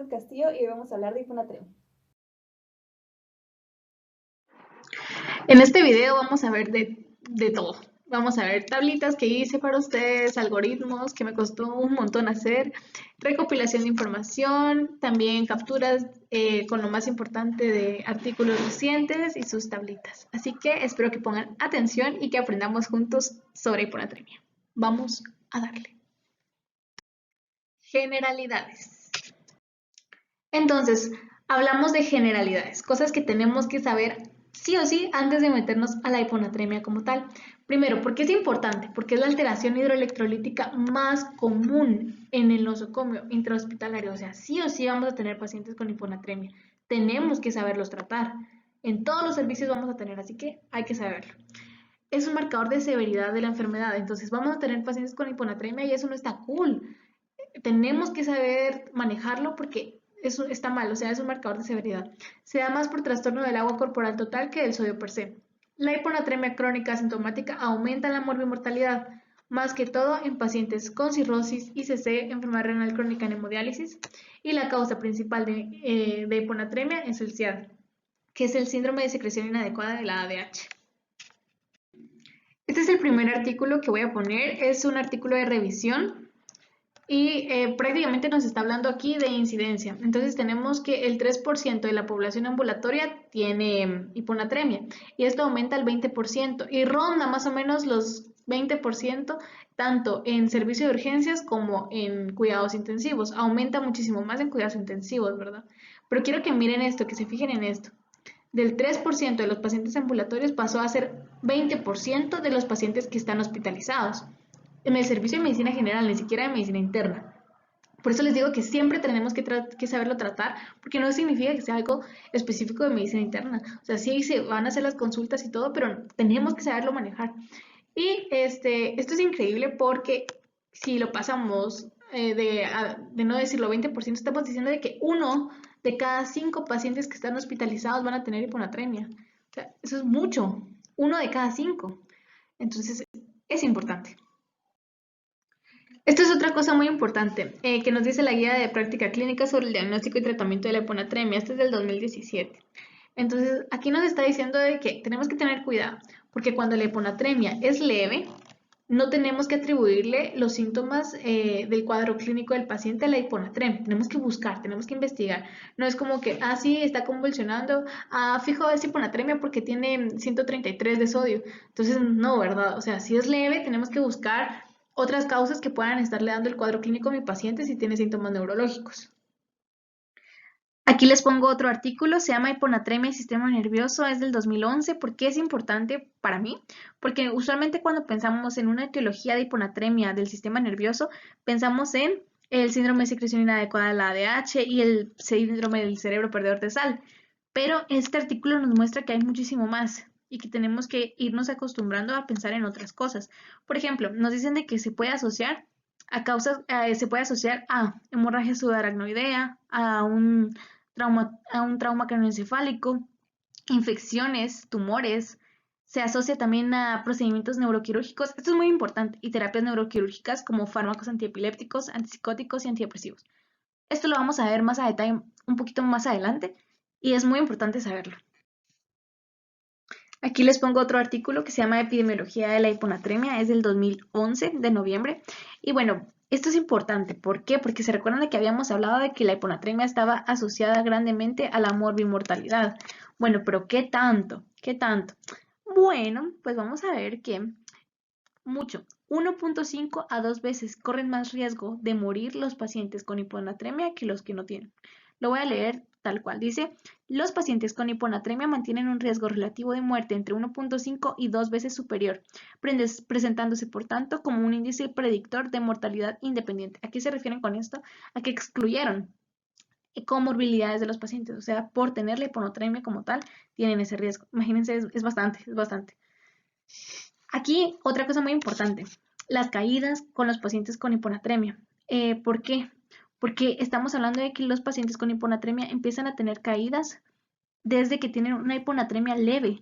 Castillo y hoy vamos a hablar de hiponatremia. En este video vamos a ver de todo. Vamos a ver tablitas que hice para ustedes, algoritmos que me costó un montón hacer, recopilación de información, también capturas con lo más importante de artículos recientes y sus tablitas. Así que espero que pongan atención y que aprendamos juntos sobre hiponatremia. Vamos a darle. Generalidades. Entonces, hablamos de generalidades, cosas que tenemos que saber sí o sí antes de meternos a la hiponatremia como tal. Primero, ¿por qué es importante? Porque es la alteración hidroelectrolítica más común en el nosocomio intrahospitalario. O sea, sí o sí vamos a tener pacientes con hiponatremia. Tenemos que saberlos tratar. En todos los servicios vamos a tener, así que hay que saberlo. Es un marcador de severidad de la enfermedad. Entonces, vamos a tener pacientes con hiponatremia y eso no está cool. Tenemos que saber manejarlo porque eso está mal, o sea, es un marcador de severidad. Se da más por trastorno del agua corporal total que del sodio per se. La hiponatremia crónica asintomática aumenta la morbimortalidad, más que todo en pacientes con cirrosis, ICC, enfermedad renal crónica en hemodiálisis, y la causa principal de hiponatremia es el SIAD, que es el síndrome de secreción inadecuada de la ADH. Este es el primer artículo que voy a poner, es un artículo de revisión y prácticamente nos está hablando aquí de incidencia. Entonces tenemos que el 3% de la población ambulatoria tiene hiponatremia y esto aumenta al 20% y ronda más o menos los 20% tanto en servicio de urgencias como en cuidados intensivos. Aumenta muchísimo más en cuidados intensivos, ¿verdad? Pero quiero que miren esto, que se fijen en esto. Del 3% de los pacientes ambulatorios pasó a ser 20% de los pacientes que están hospitalizados en el servicio de medicina general, ni siquiera de medicina interna. Por eso les digo que siempre tenemos que saberlo tratar, porque no significa que sea algo específico de medicina interna. O sea, sí se van a hacer las consultas y todo, pero tenemos que saberlo manejar. Y esto es increíble porque si lo pasamos de no decirlo 20%, estamos diciendo de que 1 de cada 5 pacientes que están hospitalizados van a tener hiponatremia. O sea, eso es mucho, 1 de cada 5. Entonces, es importante. Esto es otra cosa muy importante que nos dice la guía de práctica clínica sobre el diagnóstico y tratamiento de la hiponatremia. Este es del 2017. Entonces, aquí nos está diciendo de que tenemos que tener cuidado, porque cuando la hiponatremia es leve, no tenemos que atribuirle los síntomas del cuadro clínico del paciente a la hiponatremia. Tenemos que buscar, tenemos que investigar. No es como que, sí, está convulsionando, fijo, es hiponatremia porque tiene 133 de sodio. Entonces, no, ¿verdad? O sea, si es leve, tenemos que buscar otras causas que puedan estarle dando el cuadro clínico a mi paciente si tiene síntomas neurológicos. Aquí les pongo otro artículo, se llama Hiponatremia y Sistema Nervioso, es del 2011. ¿Por qué es importante para mí? Porque usualmente cuando pensamos en una etiología de hiponatremia del sistema nervioso, pensamos en el síndrome de secreción inadecuada de la ADH y el síndrome del cerebro perdedor de sal. Pero este artículo nos muestra que hay muchísimo más y que tenemos que irnos acostumbrando a pensar en otras cosas. Por ejemplo, nos dicen de que se puede asociar a causas, se puede asociar a hemorragia subaracnoidea, a un trauma craneoencefálico, infecciones, tumores. Se asocia también a procedimientos neuroquirúrgicos. Esto es muy importante. Y terapias neuroquirúrgicas como fármacos antiepilépticos, antipsicóticos y antidepresivos. Esto lo vamos a ver más a detalle un poquito más adelante y es muy importante saberlo. Aquí les pongo otro artículo que se llama Epidemiología de la hiponatremia, es del 2011, de noviembre. Y bueno, esto es importante. ¿Por qué? Porque se recuerdan de que habíamos hablado de que la hiponatremia estaba asociada grandemente a la morbimortalidad. Bueno, pero ¿qué tanto? ¿Qué tanto? Bueno, pues vamos a ver que mucho. 1.5 a 2 veces corren más riesgo de morir los pacientes con hiponatremia que los que no tienen. Lo voy a leer tal cual. Dice, los pacientes con hiponatremia mantienen un riesgo relativo de muerte entre 1.5 y 2 veces superior, presentándose por tanto como un índice predictor de mortalidad independiente. ¿A qué se refieren con esto? A que excluyeron comorbilidades de los pacientes, o sea, por tener la hiponatremia como tal, tienen ese riesgo. Imagínense, es bastante, es bastante. Aquí otra cosa muy importante, las caídas con los pacientes con hiponatremia. ¿Por qué? Porque estamos hablando de que los pacientes con hiponatremia empiezan a tener caídas desde que tienen una hiponatremia leve.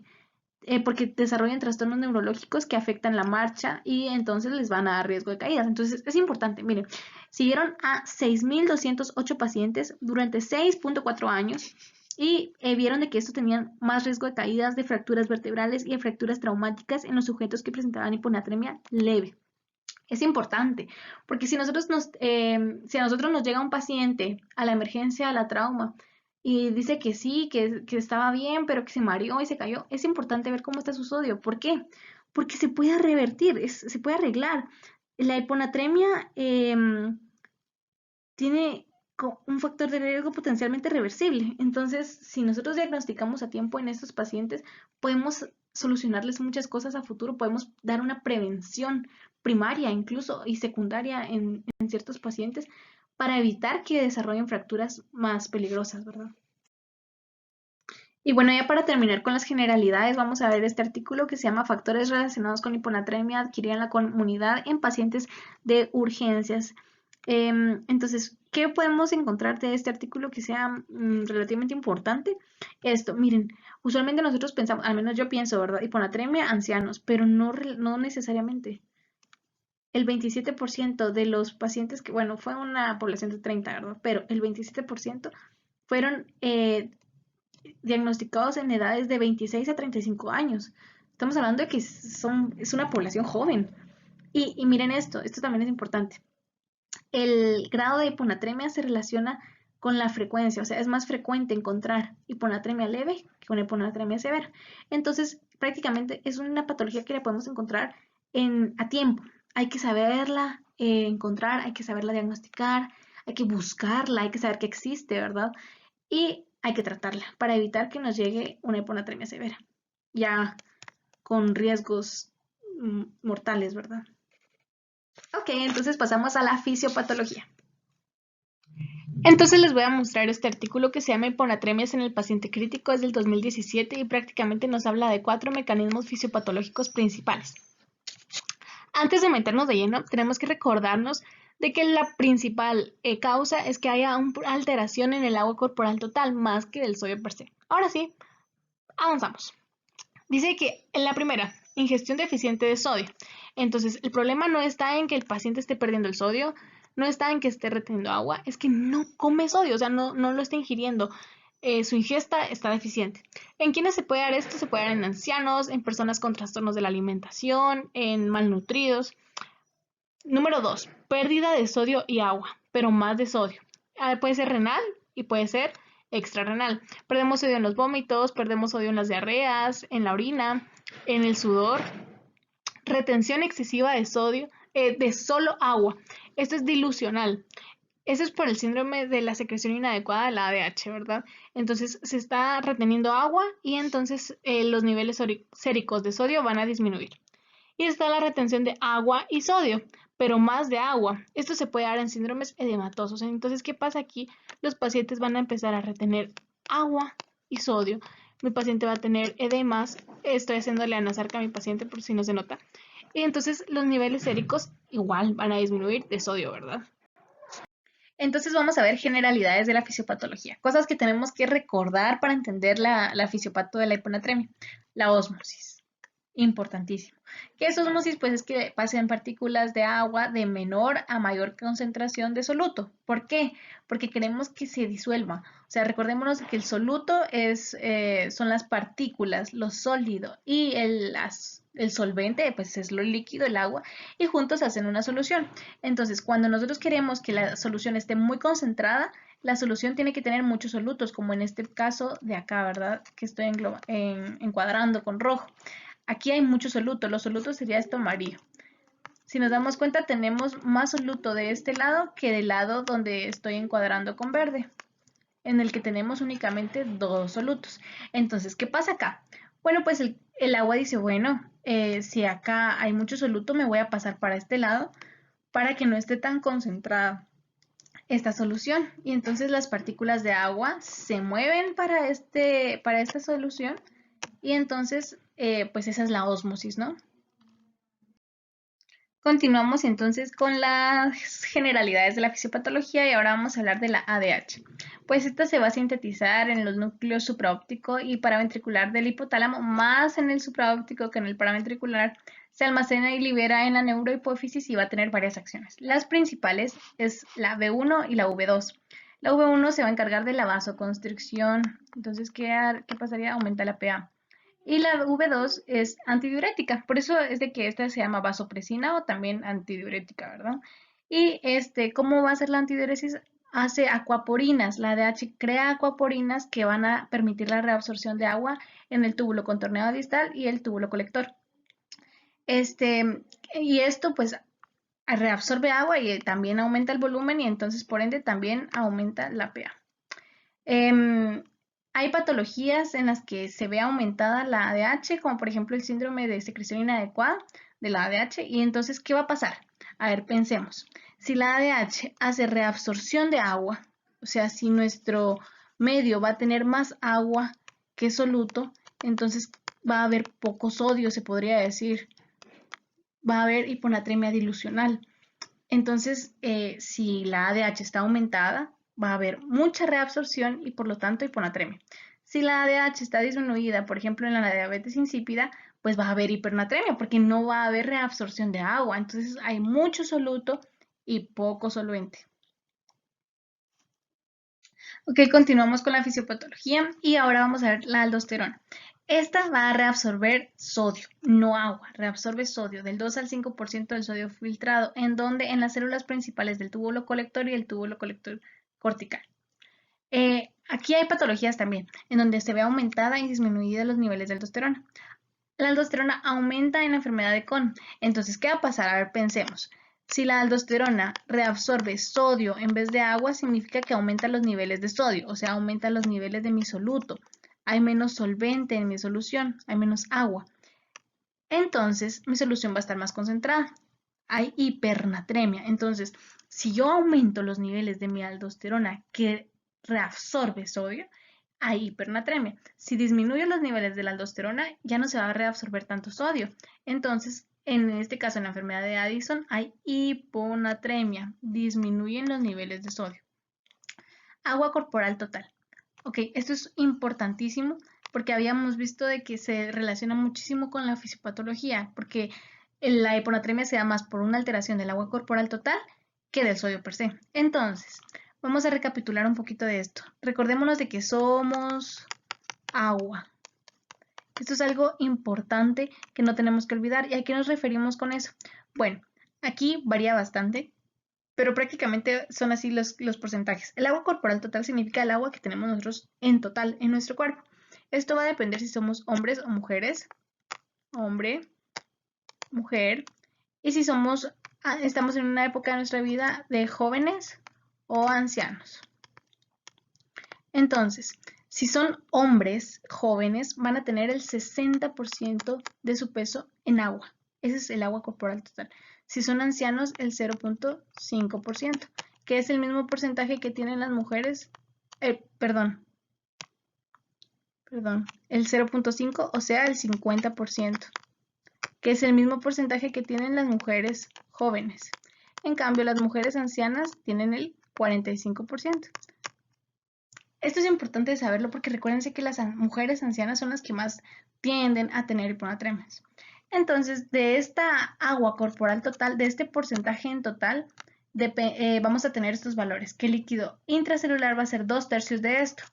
porque desarrollan trastornos neurológicos que afectan la marcha y entonces les van a dar riesgo de caídas. Entonces es importante, miren, siguieron a 6.208 pacientes durante 6.4 años y vieron de que estos tenían más riesgo de caídas, de fracturas vertebrales y de fracturas traumáticas en los sujetos que presentaban hiponatremia leve. Es importante, porque si a nosotros nos llega un paciente a la emergencia, a la trauma, y dice que sí, que estaba bien, pero que se mareó y se cayó, es importante ver cómo está su sodio. ¿Por qué? Porque se puede revertir, se puede arreglar. La hiponatremia tiene un factor de riesgo potencialmente reversible. Entonces, si nosotros diagnosticamos a tiempo en estos pacientes, podemos solucionarles muchas cosas a futuro, podemos dar una prevención primaria incluso y secundaria en ciertos pacientes para evitar que desarrollen fracturas más peligrosas, ¿verdad? Y bueno, ya para terminar con las generalidades, vamos a ver este artículo que se llama Factores relacionados con hiponatremia adquirida en la comunidad en pacientes de urgencias. Entonces, ¿qué podemos encontrar de este artículo que sea relativamente importante? Esto, miren, usualmente nosotros pensamos, al menos yo pienso, ¿verdad? Hiponatremia, ancianos, pero no necesariamente. El 27% de los pacientes que, bueno, fue una población de 30, ¿verdad? Pero el 27% fueron diagnosticados en edades de 26 a 35 años. Estamos hablando de que es una población joven. Y miren esto también es importante. El grado de hiponatremia se relaciona con la frecuencia, o sea, es más frecuente encontrar hiponatremia leve que una hiponatremia severa. Entonces, prácticamente es una patología que la podemos encontrar a tiempo. Hay que saberla encontrar, hay que saberla diagnosticar, hay que buscarla, hay que saber que existe, ¿verdad? Y hay que tratarla para evitar que nos llegue una hiponatremia severa, ya con riesgos mortales, ¿verdad? Ok, entonces pasamos a la fisiopatología. Entonces les voy a mostrar este artículo que se llama Hiponatremias en el paciente crítico, es del 2017 y prácticamente nos habla de 4 mecanismos fisiopatológicos principales. Antes de meternos de lleno, tenemos que recordarnos de que la principal causa es que haya una alteración en el agua corporal total más que del sodio per se. Ahora sí, avanzamos. Dice que en la primera, ingestión deficiente de sodio. Entonces, el problema no está en que el paciente esté perdiendo el sodio, no está en que esté reteniendo agua, es que no come sodio, o sea, no lo está ingiriendo. Su ingesta está deficiente. ¿En quiénes se puede dar esto? Se puede dar en ancianos, en personas con trastornos de la alimentación, en malnutridos. Número 2, pérdida de sodio y agua, pero más de sodio. Puede ser renal y puede ser extrarrenal. Perdemos sodio en los vómitos, perdemos sodio en las diarreas, en la orina, en el sudor. Retención excesiva de sodio, de solo agua. Esto es dilucional. Eso es por el síndrome de la secreción inadecuada de la ADH, ¿verdad? Entonces se está reteniendo agua y entonces los niveles séricos de sodio van a disminuir. Y está la retención de agua y sodio, pero más de agua. Esto se puede dar en síndromes edematosos. Entonces, ¿qué pasa aquí? Los pacientes van a empezar a retener agua y sodio. Mi paciente va a tener edemas. Estoy haciéndole anasarca a mi paciente por si no se nota. Y entonces los niveles séricos igual van a disminuir de sodio, ¿verdad? Entonces vamos a ver generalidades de la fisiopatología, cosas que tenemos que recordar para entender la fisiopato de la hiponatremia. La ósmosis, importantísimo. ¿Qué es osmosis? Pues es que pasen partículas de agua de menor a mayor concentración de soluto. ¿Por qué? Porque queremos que se disuelva. O sea, recordémonos que el soluto son las partículas, lo sólido, y el solvente pues es lo líquido, el agua, y juntos hacen una solución. Entonces, cuando nosotros queremos que la solución esté muy concentrada, la solución tiene que tener muchos solutos, como en este caso de acá, ¿verdad? Que estoy encuadrando con rojo. Aquí hay mucho soluto, los solutos sería esto amarillo. Si nos damos cuenta, tenemos más soluto de este lado que del lado donde estoy encuadrando con verde, en el que tenemos únicamente 2 solutos. Entonces, ¿qué pasa acá? Bueno, pues el agua dice, bueno, si acá hay mucho soluto, me voy a pasar para este lado para que no esté tan concentrada esta solución. Y entonces las partículas de agua se mueven para esta solución y entonces, pues esa es la ósmosis, ¿no? Continuamos entonces con las generalidades de la fisiopatología y ahora vamos a hablar de la ADH. Pues esta se va a sintetizar en los núcleos supraóptico y paraventricular del hipotálamo, más en el supraóptico que en el paraventricular. Se almacena y libera en la neurohipófisis y va a tener varias acciones. Las principales es la V1 y la V2. La V1 se va a encargar de la vasoconstricción. Entonces, ¿qué pasaría? Aumenta la PA. Y la V2 es antidiurética, por eso es de que esta se llama vasopresina o también antidiurética, ¿verdad? Y ¿cómo va a ser la antidiuresis? Hace acuaporinas, la ADH crea acuaporinas que van a permitir la reabsorción de agua en el túbulo contorneado distal y el túbulo colector. Y esto pues reabsorbe agua y también aumenta el volumen y entonces por ende también aumenta la pH. Hay patologías en las que se ve aumentada la ADH, como por ejemplo el síndrome de secreción inadecuada de la ADH. Y entonces, ¿qué va a pasar? A ver, pensemos. Si la ADH hace reabsorción de agua, o sea, si nuestro medio va a tener más agua que soluto, entonces va a haber poco sodio, se podría decir. Va a haber hiponatremia dilucional. Entonces, si la ADH está aumentada, va a haber mucha reabsorción y por lo tanto hiponatremia. Si la ADH está disminuida, por ejemplo en la diabetes insípida, pues va a haber hipernatremia porque no va a haber reabsorción de agua. Entonces hay mucho soluto y poco solvente. Ok, continuamos con la fisiopatología y ahora vamos a ver la aldosterona. Esta va a reabsorber sodio, no agua, reabsorbe sodio del 2 al 5% del sodio filtrado, en donde en las células principales del túbulo colector y el túbulo colector cortical. Aquí hay patologías también, en donde se ve aumentada y disminuida los niveles de aldosterona. La aldosterona aumenta en la enfermedad de Crohn. Entonces, ¿qué va a pasar? A ver, pensemos. Si la aldosterona reabsorbe sodio en vez de agua, significa que aumenta los niveles de sodio, o sea, aumenta los niveles de mi soluto. Hay menos solvente en mi solución, hay menos agua. Entonces, mi solución va a estar más concentrada. Hay hipernatremia. Entonces, si yo aumento los niveles de mi aldosterona que reabsorbe sodio, hay hipernatremia. Si disminuyo los niveles de la aldosterona, ya no se va a reabsorber tanto sodio. Entonces, en este caso, en la enfermedad de Addison, hay hiponatremia. Disminuyen los niveles de sodio. Agua corporal total. Ok, esto es importantísimo porque habíamos visto de que se relaciona muchísimo con la fisiopatología, porque la hiponatremia se da más por una alteración del agua corporal total que del sodio per se. Entonces, vamos a recapitular un poquito de esto. Recordémonos de que somos agua. Esto es algo importante que no tenemos que olvidar. ¿Y a qué nos referimos con eso? Bueno, aquí varía bastante, pero prácticamente son así los porcentajes. El agua corporal total significa el agua que tenemos nosotros en total en nuestro cuerpo. Esto va a depender si somos hombres o mujeres. Hombre, mujer. Y si estamos en una época de nuestra vida de jóvenes o ancianos. Entonces, si son hombres jóvenes, van a tener el 60% de su peso en agua. Ese es el agua corporal total. Si son ancianos, el 0.5%, que es el mismo porcentaje que tienen las mujeres, perdón, el 0.5, o sea, el 50%, que es el mismo porcentaje que tienen las mujeres jóvenes. En cambio, las mujeres ancianas tienen el 45%. Esto es importante saberlo porque recuérdense que las mujeres ancianas son las que más tienden a tener hiponatremias. Entonces, de esta agua corporal total, de este porcentaje en total, vamos a tener estos valores, que el líquido intracelular va a ser 2/3 de esto,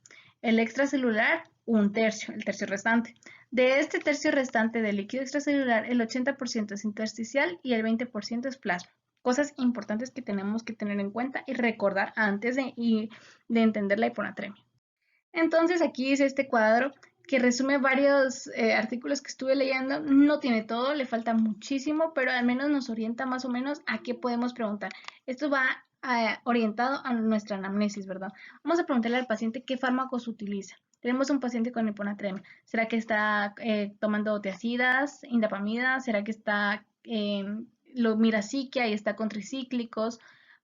el extracelular 1/3, el tercio restante. De este tercio restante del líquido extracelular, el 80% es intersticial y el 20% es plasma. Cosas importantes que tenemos que tener en cuenta y recordar antes de entender la hiponatremia. Entonces aquí es este cuadro que resume varios artículos que estuve leyendo. No tiene todo, le falta muchísimo, pero al menos nos orienta más o menos a qué podemos preguntar. Esto va orientado a nuestra anamnesis, ¿verdad? Vamos a preguntarle al paciente qué fármacos utiliza. Tenemos un paciente con hiponatremia. ¿Será que está tomando tiazidas, indapamida? ¿Será que está miraciquia y está con tricíclicos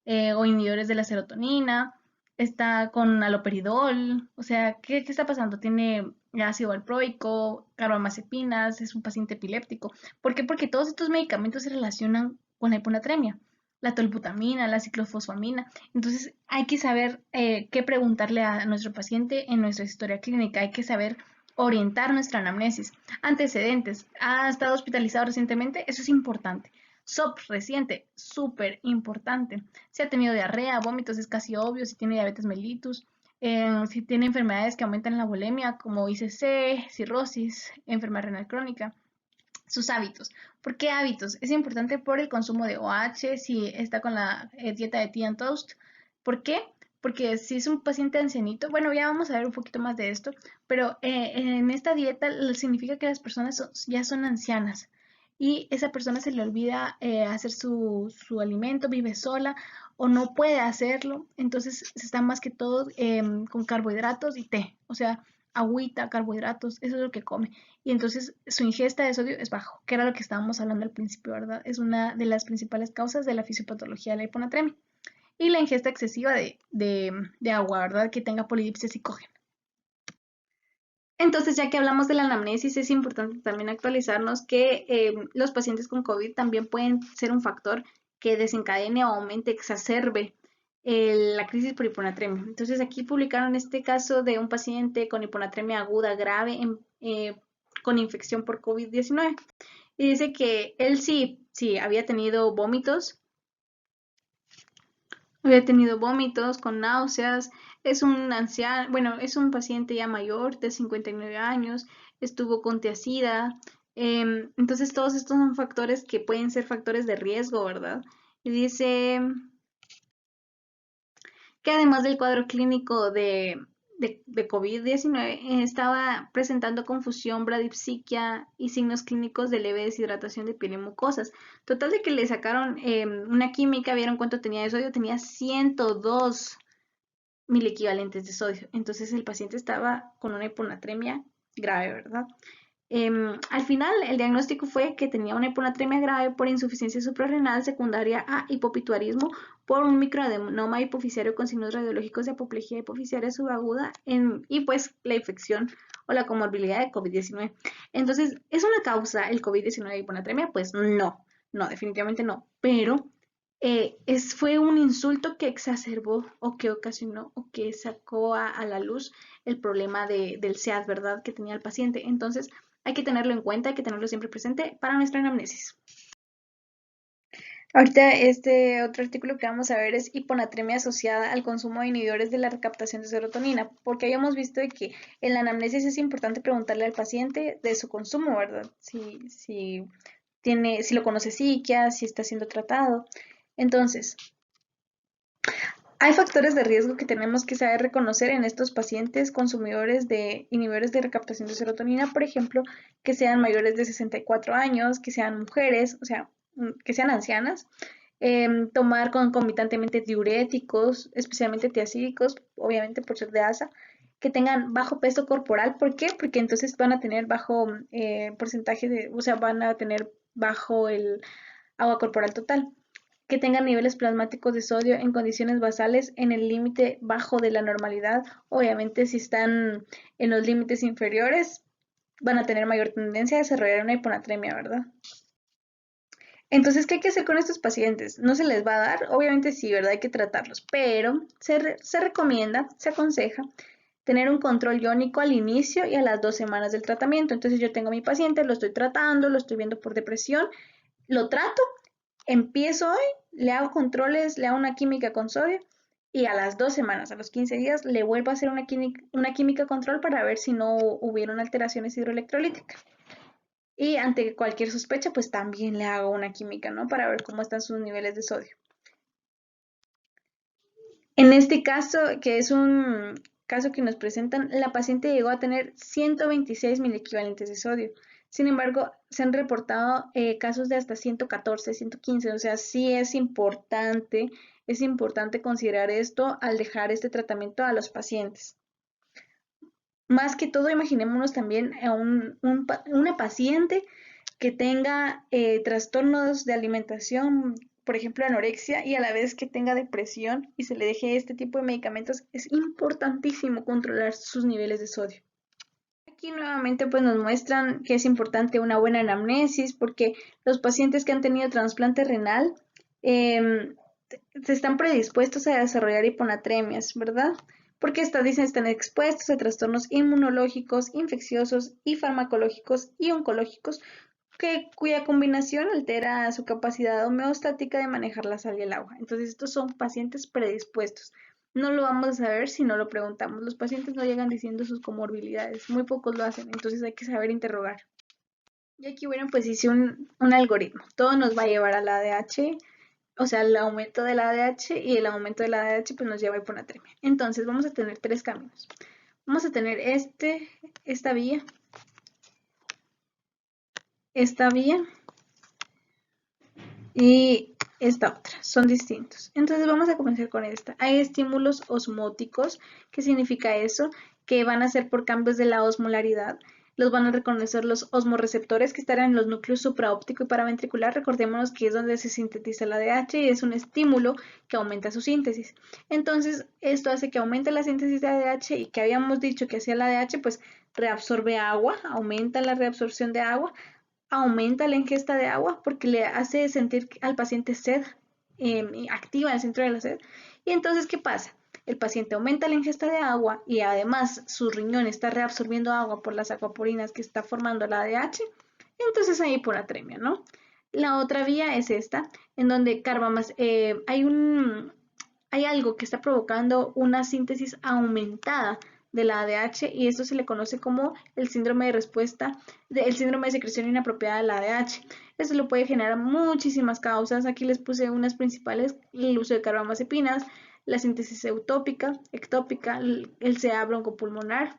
o inhibidores de la serotonina? Está con aloperidol, o sea, ¿qué está pasando? Tiene ácido valproico, carbamazepinas, es un paciente epiléptico. ¿Por qué? Porque todos estos medicamentos se relacionan con la hiponatremia, la tolbutamina, la ciclofosfamina. Entonces hay que saber qué preguntarle a nuestro paciente en nuestra historia clínica, hay que saber orientar nuestra anamnesis. Antecedentes, ¿ha estado hospitalizado recientemente? Eso es importante. SOP reciente, súper importante. Si ha tenido diarrea, vómitos, es casi obvio. Si tiene diabetes mellitus, si tiene enfermedades que aumentan la bulimia, como ICC, cirrosis, enfermedad renal crónica. Sus hábitos. ¿Por qué hábitos? Es importante por el consumo de OH, si está con la dieta de tea and toast. ¿Por qué? Porque si es un paciente ancianito, bueno, ya vamos a ver un poquito más de esto, pero en esta dieta significa que las personas ya son ancianas y esa persona se le olvida hacer su alimento, vive sola o no puede hacerlo, entonces se está más que todo con carbohidratos y té, o sea, agüita, carbohidratos, eso es lo que come. Y entonces su ingesta de sodio es bajo, que era lo que estábamos hablando al principio, ¿verdad? Es una de las principales causas de la fisiopatología de la hiponatremia. Y la ingesta excesiva de agua, ¿verdad? Que tenga polidipsia psicógena. Entonces, ya que hablamos de la anamnesis, es importante también actualizarnos que los pacientes con COVID también pueden ser un factor que desencadene o aumente, exacerbe la crisis por hiponatremia. Entonces, aquí publicaron este caso de un paciente con hiponatremia aguda grave con infección por COVID-19. Y dice que él sí, había tenido vómitos con náuseas, es un anciano, bueno, es un paciente ya mayor de 59 años, estuvo con tiacida, entonces todos estos son factores que pueden ser factores de riesgo, ¿verdad? Y dice que además del cuadro clínico de COVID-19, estaba presentando confusión, bradipsiquia y signos clínicos de leve deshidratación de piel y mucosas. Total de que le sacaron una química, vieron cuánto tenía de sodio, tenía 102 equivalentes de sodio. Entonces el paciente estaba con una hiponatremia grave, ¿verdad? Al final, el diagnóstico fue que tenía una hiponatremia grave por insuficiencia suprarrenal secundaria a hipopituarismo por un microadenoma hipoficiario con signos radiológicos de apoplejía hipoficiaria subaguda y pues la infección o la comorbilidad de COVID-19. Entonces, ¿es una causa el COVID-19 de hiponatremia? Pues no, definitivamente no, pero fue un insulto que exacerbó o que ocasionó o que sacó a la luz el problema del SEAD, ¿verdad? Que tenía el paciente. Entonces, hay que tenerlo en cuenta, hay que tenerlo siempre presente para nuestra anamnesis. Ahorita este otro artículo que vamos a ver es hiponatremia asociada al consumo de inhibidores de la recaptación de serotonina, porque habíamos visto de que en la anamnesis es importante preguntarle al paciente de su consumo, ¿verdad? Si lo conoce psiquiatra, si está siendo tratado. Entonces, hay factores de riesgo que tenemos que saber reconocer en estos pacientes consumidores de inhibidores de recaptación de serotonina, por ejemplo, que sean mayores de 64 años, que sean mujeres, o sea, que sean ancianas, tomar concomitantemente diuréticos, especialmente tiacídicos, obviamente por ser de ASA, que tengan bajo peso corporal. ¿Por qué? Porque entonces van a tener bajo porcentaje o sea, van a tener bajo el agua corporal total, que tengan niveles plasmáticos de sodio en condiciones basales en el límite bajo de la normalidad. Obviamente, si están en los límites inferiores, van a tener mayor tendencia a desarrollar una hiponatremia, ¿verdad? Entonces, ¿qué hay que hacer con estos pacientes? ¿No se les va a dar? Obviamente sí, ¿verdad? Hay que tratarlos, pero se recomienda, se aconseja tener un control iónico al inicio y a las 2 semanas del tratamiento. Entonces, yo tengo a mi paciente, lo estoy tratando, lo estoy viendo por depresión, lo trato, empiezo hoy, le hago controles, le hago una química con sodio y a las 2 semanas, a los 15 días, le vuelvo a hacer una química control para ver si no hubieron alteraciones hidroelectrolíticas. Y ante cualquier sospecha, pues también le hago una química, ¿no? Para ver cómo están sus niveles de sodio. En este caso, que es un caso que nos presentan, la paciente llegó a tener 126 equivalentes de sodio. Sin embargo, se han reportado casos de hasta 114, 115, o sea, sí es importante considerar esto al dejar este tratamiento a los pacientes. Más que todo, imaginémonos también a una paciente que tenga trastornos de alimentación, por ejemplo anorexia, y a la vez que tenga depresión y se le deje este tipo de medicamentos, es importantísimo controlar sus niveles de sodio. Aquí nuevamente pues nos muestran que es importante una buena anamnesis porque los pacientes que han tenido trasplante renal se están predispuestos a desarrollar hiponatremias, ¿verdad? Porque dicen están expuestos a trastornos inmunológicos, infecciosos y farmacológicos y oncológicos cuya combinación altera su capacidad homeostática de manejar la sal y el agua. Entonces, estos son pacientes predispuestos. No lo vamos a saber si no lo preguntamos. Los pacientes no llegan diciendo sus comorbilidades, muy pocos lo hacen, entonces hay que saber interrogar. Y aquí, bueno, pues hice un algoritmo. Todo nos va a llevar al ADH, o sea, el aumento del ADH y el aumento del ADH pues nos lleva a hiponatremia. Entonces, vamos a tener tres caminos. Vamos a tener esta vía y esta otra, son distintos. Entonces vamos a comenzar con esta. Hay estímulos osmóticos. ¿Qué significa eso? Que van a ser por cambios de la osmolaridad. Los van a reconocer los osmoreceptores que estarán en los núcleos supraóptico y paraventricular. Recordémonos que es donde se sintetiza el ADH y es un estímulo que aumenta su síntesis. Entonces, esto hace que aumente la síntesis de ADH y que habíamos dicho que hacía el ADH, pues reabsorbe agua, aumenta la reabsorción de agua, aumenta la ingesta de agua porque le hace sentir al paciente sed, activa el centro de la sed. Y entonces, ¿qué pasa? El paciente aumenta la ingesta de agua y además su riñón está reabsorbiendo agua por las acuaporinas que está formando la ADH, entonces hay hiponatremia, ¿no? La otra vía es esta, en donde hay algo que está provocando una síntesis aumentada de la ADH y esto se le conoce como el síndrome de respuesta, el síndrome de secreción inapropiada de la ADH. Esto lo puede generar muchísimas causas. Aquí les puse unas principales: el uso de carbamazepinas, la síntesis ectópica, el CA broncopulmonar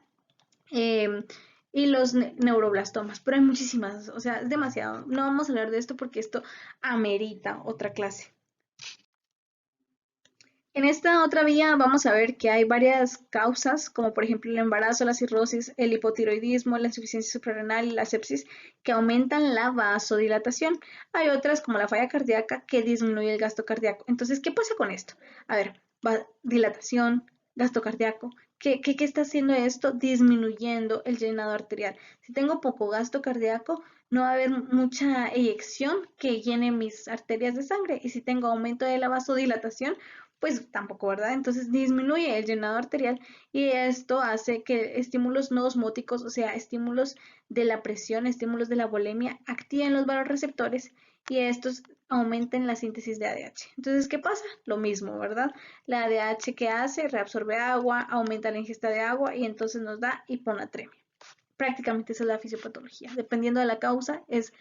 y los neuroblastomas. Pero hay muchísimas, o sea, es demasiado. No vamos a hablar de esto porque esto amerita otra clase. En esta otra vía vamos a ver que hay varias causas, como por ejemplo el embarazo, la cirrosis, el hipotiroidismo, la insuficiencia suprarrenal y la sepsis, que aumentan la vasodilatación. Hay otras como la falla cardíaca que disminuye el gasto cardíaco. Entonces, ¿qué pasa con esto? A ver, dilatación, gasto cardíaco. ¿Qué está haciendo esto? Disminuyendo el llenado arterial. Si tengo poco gasto cardíaco, no va a haber mucha eyección que llene mis arterias de sangre. Y si tengo aumento de la vasodilatación, pues tampoco, ¿verdad? Entonces disminuye el llenado arterial y esto hace que estímulos no osmóticos, o sea, estímulos de la presión, estímulos de la volemia, activen los vasoreceptores y estos aumenten la síntesis de ADH. Entonces, ¿qué pasa? Lo mismo, ¿verdad? La ADH que hace, reabsorbe agua, aumenta la ingesta de agua y entonces nos da hiponatremia. Prácticamente esa es la fisiopatología. Dependiendo de la causa, es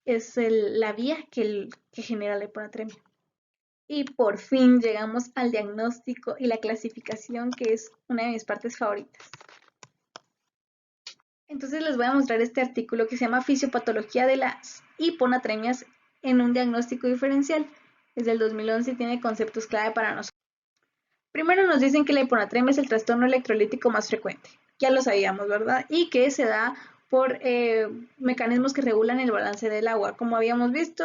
la vía que genera la hiponatremia. Y por fin llegamos al diagnóstico y la clasificación, que es una de mis partes favoritas. Entonces les voy a mostrar este artículo que se llama Fisiopatología de las hiponatremias en un diagnóstico diferencial. Es del 2011 y tiene conceptos clave para nosotros. Primero nos dicen que la hiponatremia es el trastorno electrolítico más frecuente. Ya lo sabíamos, ¿verdad? Y que se da por mecanismos que regulan el balance del agua. Como habíamos visto,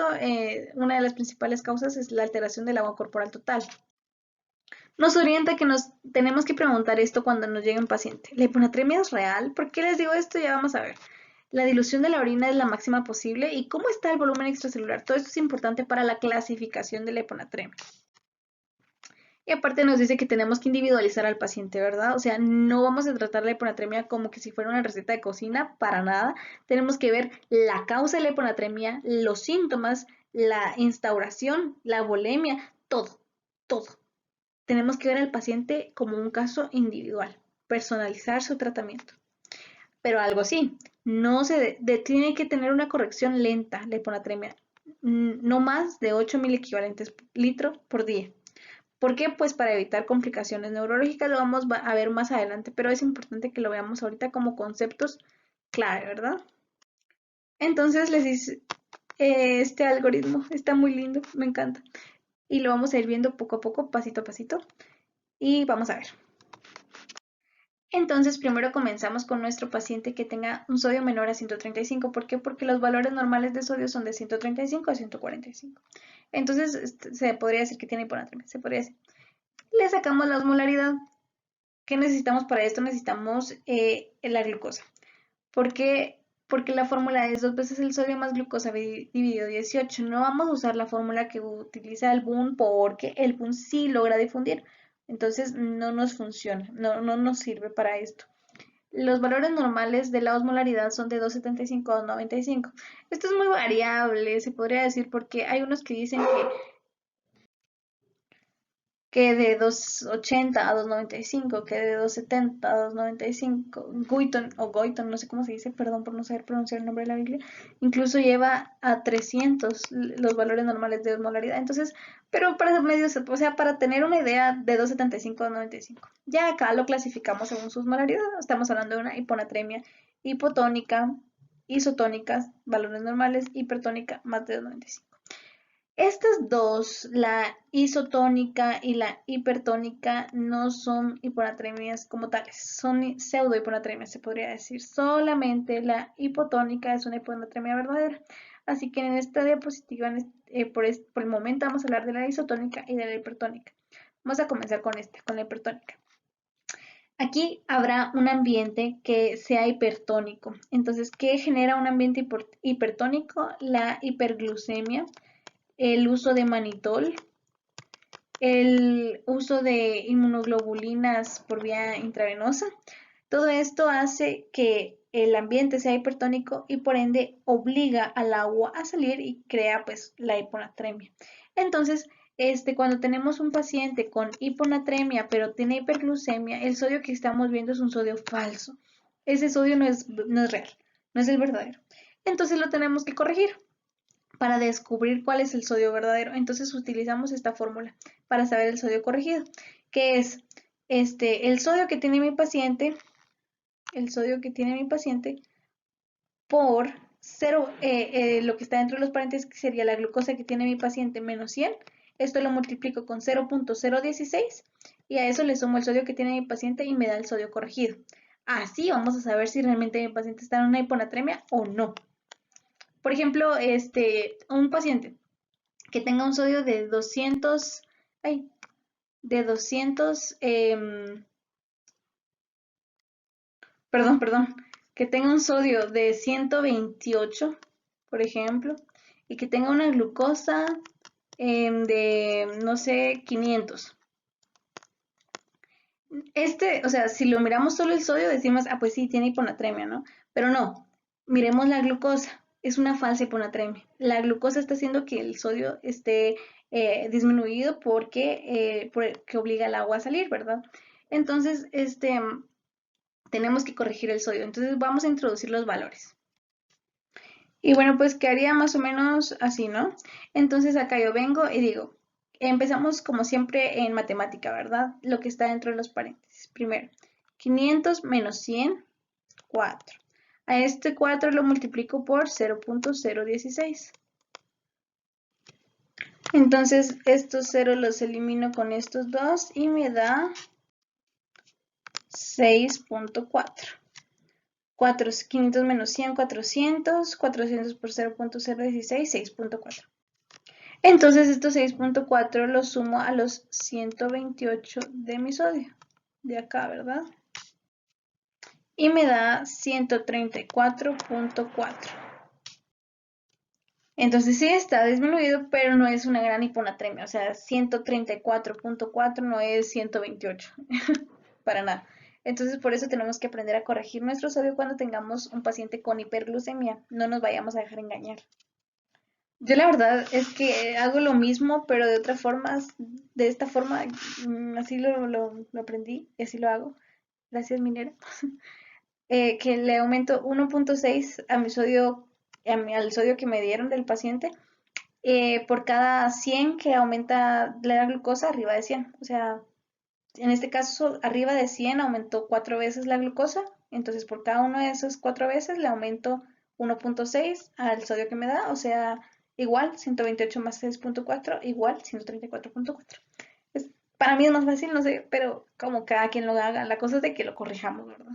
una de las principales causas es la alteración del agua corporal total. Nos orienta que nos tenemos que preguntar esto cuando nos llegue un paciente. ¿La hiponatremia es real? ¿Por qué les digo esto? Ya vamos a ver. La dilución de la orina es la máxima posible y cómo está el volumen extracelular. Todo esto es importante para la clasificación de la hiponatremia. Y aparte nos dice que tenemos que individualizar al paciente, ¿verdad? O sea, no vamos a tratar la hiponatremia como que si fuera una receta de cocina, para nada. Tenemos que ver la causa de la hiponatremia, los síntomas, la instauración, la volemia, todo, todo. Tenemos que ver al paciente como un caso individual, personalizar su tratamiento. Pero algo sí, no tiene que tener una corrección lenta la hiponatremia, no más de 8 mil equivalentes litro por día. ¿Por qué? Pues para evitar complicaciones neurológicas, lo vamos a ver más adelante, pero es importante que lo veamos ahorita como conceptos clave, ¿verdad? Entonces les dice, este algoritmo está muy lindo, me encanta. Y lo vamos a ir viendo poco a poco, pasito a pasito. Y vamos a ver. Entonces, primero comenzamos con nuestro paciente que tenga un sodio menor a 135. ¿Por qué? Porque los valores normales de sodio son de 135 a 145. Entonces, se podría decir que tiene hiponatremia, se podría decir. Le sacamos la osmolaridad. ¿Qué necesitamos para esto? Necesitamos la glucosa. ¿Por qué? Porque la fórmula es 2 veces el sodio más glucosa dividido 18. No vamos a usar la fórmula que utiliza el BUN porque el BUN sí logra difundir. Entonces no nos funciona, no nos sirve para esto. Los valores normales de la osmolaridad son de 2,75 a 2,95. Esto es muy variable, se podría decir, porque hay unos que dicen que de 2,80 a 2,95, que de 2,70 a 2,95, Goiton, no sé cómo se dice, perdón por no saber pronunciar el nombre de la Biblia, incluso lleva a 300 los valores normales de osmolaridad. Entonces, pero para medios, o sea, para tener una idea de 2,75 a 2,95. Ya acá lo clasificamos según su osmolaridad, estamos hablando de una hiponatremia hipotónica, isotónicas, valores normales, hipertónica, más de 2,95. Estas dos, la isotónica y la hipertónica, no son hiponatremias como tales, son pseudohiponatremias, se podría decir. Solamente la hipotónica es una hiponatremia verdadera. Así que en esta diapositiva, por el momento, vamos a hablar de la isotónica y de la hipertónica. Vamos a comenzar con la hipertónica. Aquí habrá un ambiente que sea hipertónico. Entonces, ¿qué genera un ambiente hipertónico? La hiperglucemia, el uso de manitol, el uso de inmunoglobulinas por vía intravenosa. Todo esto hace que el ambiente sea hipertónico y por ende obliga al agua a salir y crea pues la hiponatremia. Entonces, cuando tenemos un paciente con hiponatremia pero tiene hiperglucemia, el sodio que estamos viendo es un sodio falso. Ese sodio no es real, no es el verdadero. Entonces lo tenemos que corregir para descubrir cuál es el sodio verdadero. Entonces utilizamos esta fórmula para saber el sodio corregido, que es el sodio que tiene mi paciente, por 0, lo que está dentro de los paréntesis sería la glucosa que tiene mi paciente menos 100. Esto lo multiplico con 0,016 y a eso le sumo el sodio que tiene mi paciente y me da el sodio corregido. Así vamos a saber si realmente mi paciente está en una hiponatremia o no. Por ejemplo, un paciente que tenga un sodio de 200, que tenga un sodio de 128, por ejemplo, y que tenga una glucosa de, no sé, 500. O sea, si lo miramos solo el sodio, decimos, ah, pues sí, tiene hiponatremia, ¿no? Pero no, miremos la glucosa, es una falsa hiponatremia. La glucosa está haciendo que el sodio esté disminuido porque obliga el agua a salir, ¿verdad? Entonces, tenemos que corregir el sodio. Entonces, vamos a introducir los valores. Y bueno, pues quedaría más o menos así, ¿no? Entonces, acá yo vengo y digo, empezamos como siempre en matemática, ¿verdad? Lo que está dentro de los paréntesis. Primero, 500 menos 100, 4. A este 4 lo multiplico por 0,016. Entonces, estos 0 los elimino con estos dos y me da 6,4. 500 menos 100, 400. 400 por 0,016, 6,4. Entonces estos 6,4 los sumo a los 128 de mi sodio, de acá, ¿verdad? Y me da 134,4. Entonces sí está disminuido, pero no es una gran hiponatremia. O sea, 134,4 no es 128, para nada. Entonces por eso tenemos que aprender a corregir nuestro sodio cuando tengamos un paciente con hiperglucemia. No nos vayamos a dejar engañar. Yo la verdad es que hago lo mismo, pero de otra forma, de esta forma, así lo aprendí y así lo hago. Gracias, minera. Que le aumento 1,6 a mi sodio, al sodio que me dieron del paciente, por cada 100 que aumenta la glucosa arriba de 100. O sea, en este caso, arriba de 100 aumentó 4 veces la glucosa, entonces por cada uno de esos 4 veces le aumento 1,6 al sodio que me da, o sea, igual 128 más 6,4, igual 134,4. Para mí es más fácil, no sé, pero como cada quien lo haga, la cosa es de que lo corrijamos, ¿verdad?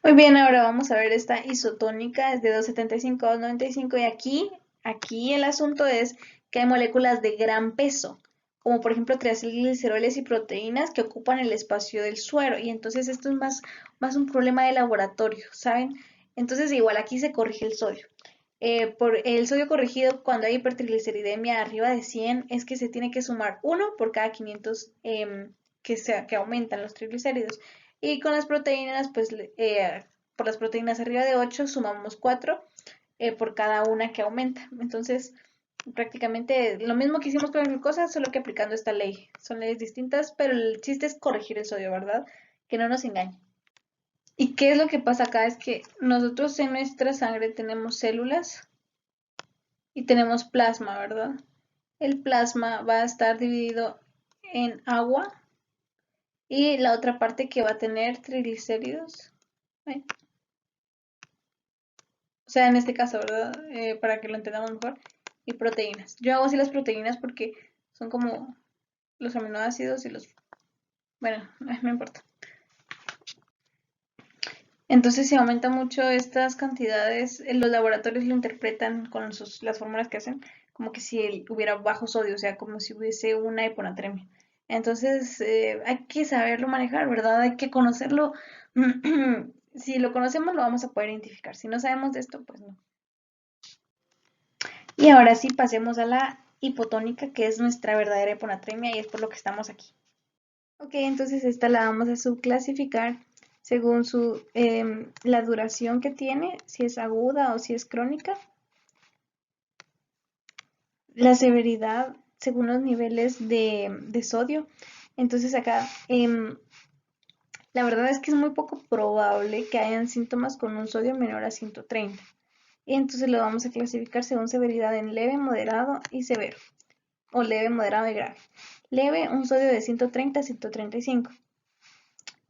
Muy bien, ahora vamos a ver esta isotónica, es de 2,75 a 2,95 y aquí el asunto es que hay moléculas de gran peso. como por ejemplo triacilgliceroles y proteínas que ocupan el espacio del suero. Y entonces esto es más un problema de laboratorio, ¿saben? Entonces igual aquí se corrige el sodio. Por el sodio corregido, cuando hay hipertrigliceridemia arriba de 100, es que se tiene que sumar uno por cada 500 que aumentan los triglicéridos. Y con las proteínas, pues por las proteínas arriba de 8 sumamos 4 por cada una que aumenta. Entonces, prácticamente lo mismo que hicimos con la glucosa, solo que aplicando esta ley. Son leyes distintas, pero el chiste es corregir el sodio, ¿verdad? Que no nos engañe. ¿Y qué es lo que pasa acá? Es que nosotros en nuestra sangre tenemos células y tenemos plasma, ¿verdad? El plasma va a estar dividido en agua y la otra parte que va a tener triglicéridos. ¿Eh? O sea, en este caso, ¿verdad? Para que lo entendamos mejor. Y proteínas. Yo hago así las proteínas porque son como los aminoácidos y los... Bueno, no importa. Entonces, si aumenta mucho estas cantidades, los laboratorios lo interpretan con las fórmulas que hacen, como que si hubiera bajo sodio, o sea, como si hubiese una hiponatremia. Entonces, hay que saberlo manejar, ¿verdad? Hay que conocerlo. Si lo conocemos, lo vamos a poder identificar. Si no sabemos de esto, pues no. Y ahora sí, pasemos a la hipotónica, que es nuestra verdadera hiponatremia y es por lo que estamos aquí. Ok, entonces esta la vamos a subclasificar según la duración que tiene, si es aguda o si es crónica, la severidad según los niveles de sodio. Entonces acá, la verdad es que es muy poco probable que hayan síntomas con un sodio menor a 130. Y entonces lo vamos a clasificar según severidad en leve, moderado y severo, o leve, moderado y grave. Leve, un sodio de 130 a 135.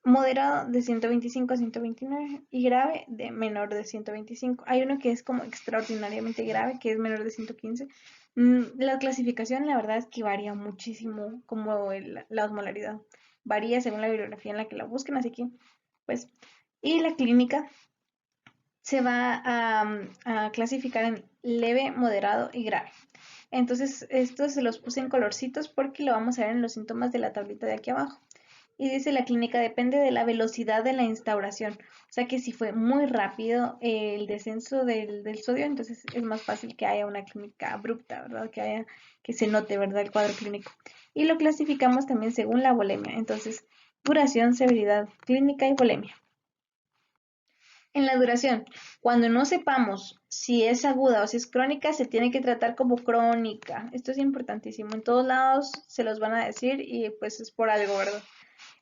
Moderado de 125 a 129 y grave de menor de 125. Hay uno que es como extraordinariamente grave, que es menor de 115. La clasificación, la verdad es que varía muchísimo como la osmolaridad. Varía según la bibliografía en la que la busquen, así que, pues, y la clínica se va a clasificar en leve, moderado y grave. Entonces, estos se los puse en colorcitos porque lo vamos a ver en los síntomas de la tablita de aquí abajo. Y dice la clínica depende de la velocidad de la instauración. O sea que si fue muy rápido el descenso del sodio, entonces es más fácil que haya una clínica abrupta, ¿verdad? Que se note, ¿verdad? El cuadro clínico. Y lo clasificamos también según la volemia. Entonces, duración, severidad clínica y volemia. En la duración, cuando no sepamos si es aguda o si es crónica, se tiene que tratar como crónica. Esto es importantísimo. En todos lados se los van a decir y pues es por algo, ¿verdad?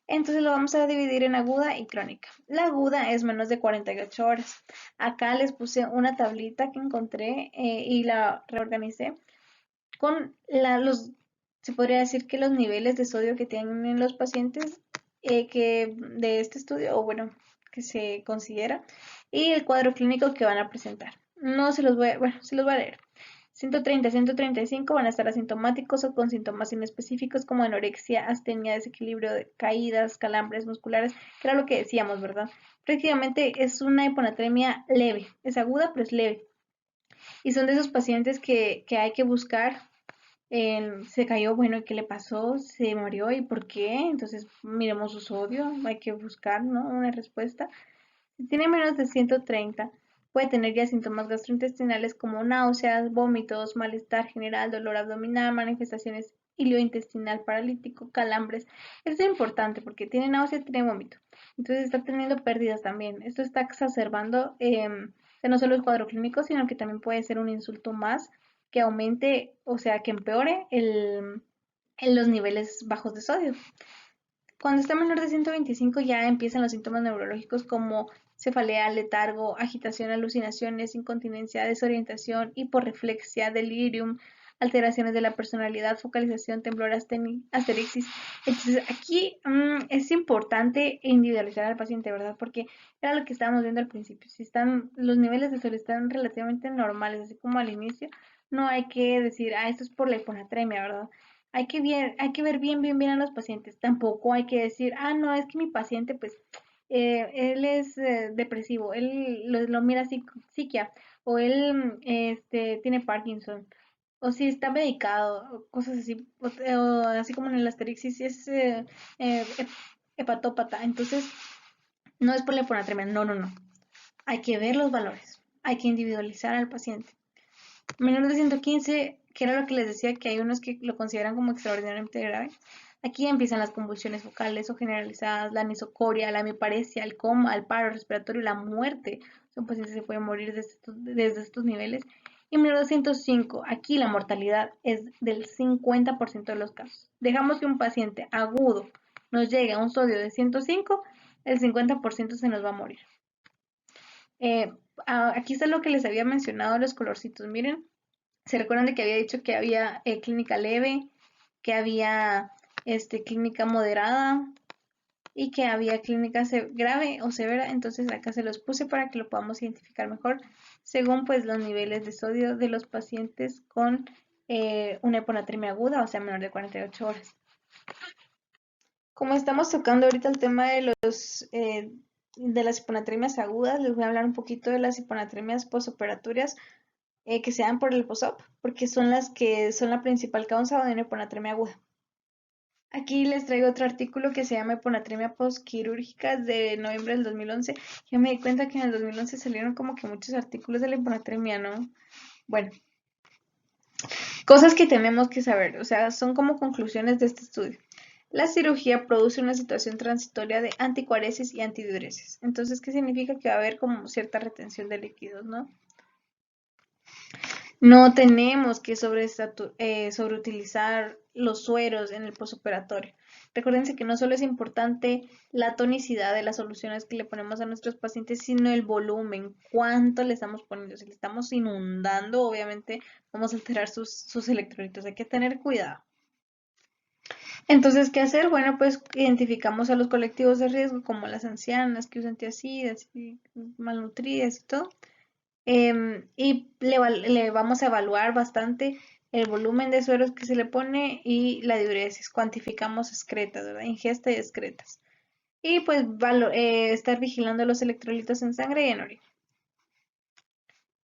Entonces lo vamos a dividir en aguda y crónica. La aguda es menos de 48 horas. Acá les puse una tablita que encontré y la reorganicé con se podría decir que los niveles de sodio que tienen los pacientes que de este estudio, o bueno, que se considera, y el cuadro clínico que van a presentar. No se los voy a, bueno, se los voy a leer. 130, 135 van a estar asintomáticos o con síntomas inespecíficos como anorexia, astenia, desequilibrio, caídas, calambres musculares, que era lo que decíamos, ¿verdad? Prácticamente es una hiponatremia leve, es aguda pero es leve. Y son de esos pacientes que hay que buscar. Se cayó, bueno, ¿qué le pasó? ¿Se murió? ¿Y por qué? Entonces miremos su sodio, hay que buscar, ¿no? Una respuesta. Si tiene menos de 130, puede tener ya síntomas gastrointestinales como náuseas, vómitos, malestar general, dolor abdominal, manifestaciones iliointestinal paralítico, calambres. Esto es importante porque tiene náusea y tiene vómito. Entonces está teniendo pérdidas también. Esto está exacerbando no solo el cuadro clínico, sino que también puede ser un insulto más que aumente, o sea, que empeore en los niveles bajos de sodio. Cuando está menor de 125 ya empiezan los síntomas neurológicos como cefalea, letargo, agitación, alucinaciones, incontinencia, desorientación, hiporreflexia, delirium, alteraciones de la personalidad, focalización, temblor, asterixis. Entonces aquí es importante individualizar al paciente, ¿verdad? Porque era lo que estábamos viendo al principio. Si están los niveles de sol están relativamente normales, así como al inicio, no hay que decir, esto es por la hiponatremia, ¿verdad? Hay que ver bien a los pacientes. Tampoco hay que decir, no, es que mi paciente, pues, él es depresivo, él lo mira psiquia, o él tiene Parkinson. o si está medicado, o cosas así, o así como en el Asterix, si es hepatópata, entonces no es por la hiponatremia, no, no, no. Hay que ver los valores, hay que individualizar al paciente. Menor de 115, que era lo que les decía, que hay unos que lo consideran como extraordinariamente grave. Aquí empiezan las convulsiones focales o generalizadas, la anisocoria, la hemiparesia, el coma, el paro respiratorio, la muerte. Son pacientes que se pueden morir desde estos niveles. Y menor de 105, aquí la mortalidad es del 50% de los casos. Dejamos que un paciente agudo nos llegue a un sodio de 105, el 50% se nos va a morir. Aquí está lo que les había mencionado, los colorcitos. Miren, se recuerdan de que había dicho que había clínica leve, que había clínica moderada y que había clínica grave o severa. Entonces acá se los puse para que lo podamos identificar mejor según pues los niveles de sodio de los pacientes con una hiponatremia aguda, o sea, menor de 48 horas. Como estamos tocando ahorita el tema de las hiponatremias agudas, les voy a hablar un poquito de las hiponatremias postoperatorias que se dan por el post-op, porque son las que son la principal causa de una hiponatremia aguda. Aquí les traigo otro artículo que se llama Hiponatremia postquirúrgica de noviembre del 2011. Yo me di cuenta que en el 2011 salieron como que muchos artículos de la hiponatremia, ¿no? Bueno, cosas que tenemos que saber, o sea, son como conclusiones de este estudio. La cirugía produce una situación transitoria de anticoaresis y antidiuresis. Entonces, ¿qué significa? Que va a haber como cierta retención de líquidos, ¿no? No tenemos que sobreutilizar los sueros en el postoperatorio. Recuérdense que no solo es importante la tonicidad de las soluciones que le ponemos a nuestros pacientes, sino el volumen, cuánto le estamos poniendo. Si le estamos inundando, obviamente vamos a alterar sus electrolitos. Hay que tener cuidado. Entonces, ¿qué hacer? Bueno, pues identificamos a los colectivos de riesgo como las ancianas que usan tiacidas y malnutridas y todo. Y le vamos a evaluar bastante el volumen de sueros que se le pone y la diuresis. Cuantificamos excretas, ¿verdad? Ingesta y excretas. Y pues estar vigilando los electrolitos en sangre y en orina.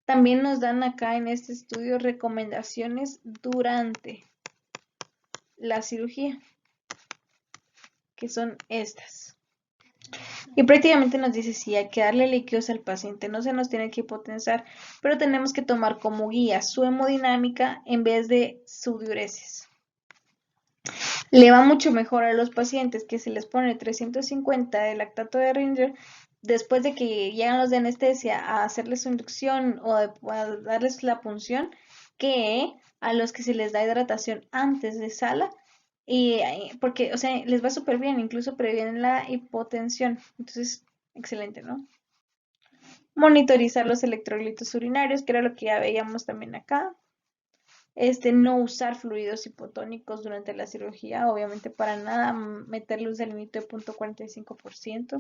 También nos dan acá en este estudio recomendaciones durante la cirugía, que son estas. Y prácticamente nos dice si hay que darle líquidos al paciente, no se nos tiene que hipotensar, pero tenemos que tomar como guía su hemodinámica en vez de su diuresis. Le va mucho mejor a los pacientes que se les pone 350 de lactato de Ringer después de que llegan los de anestesia a hacerles su inducción o a darles la punción, que a los que se les da hidratación antes de sala. Y porque, o sea, les va súper bien, incluso previenen la hipotensión. Entonces, excelente, ¿no? Monitorizar los electrolitos urinarios, que era lo que ya veíamos también acá. No usar fluidos hipotónicos durante la cirugía, obviamente para nada meterle un límite de 0.45%.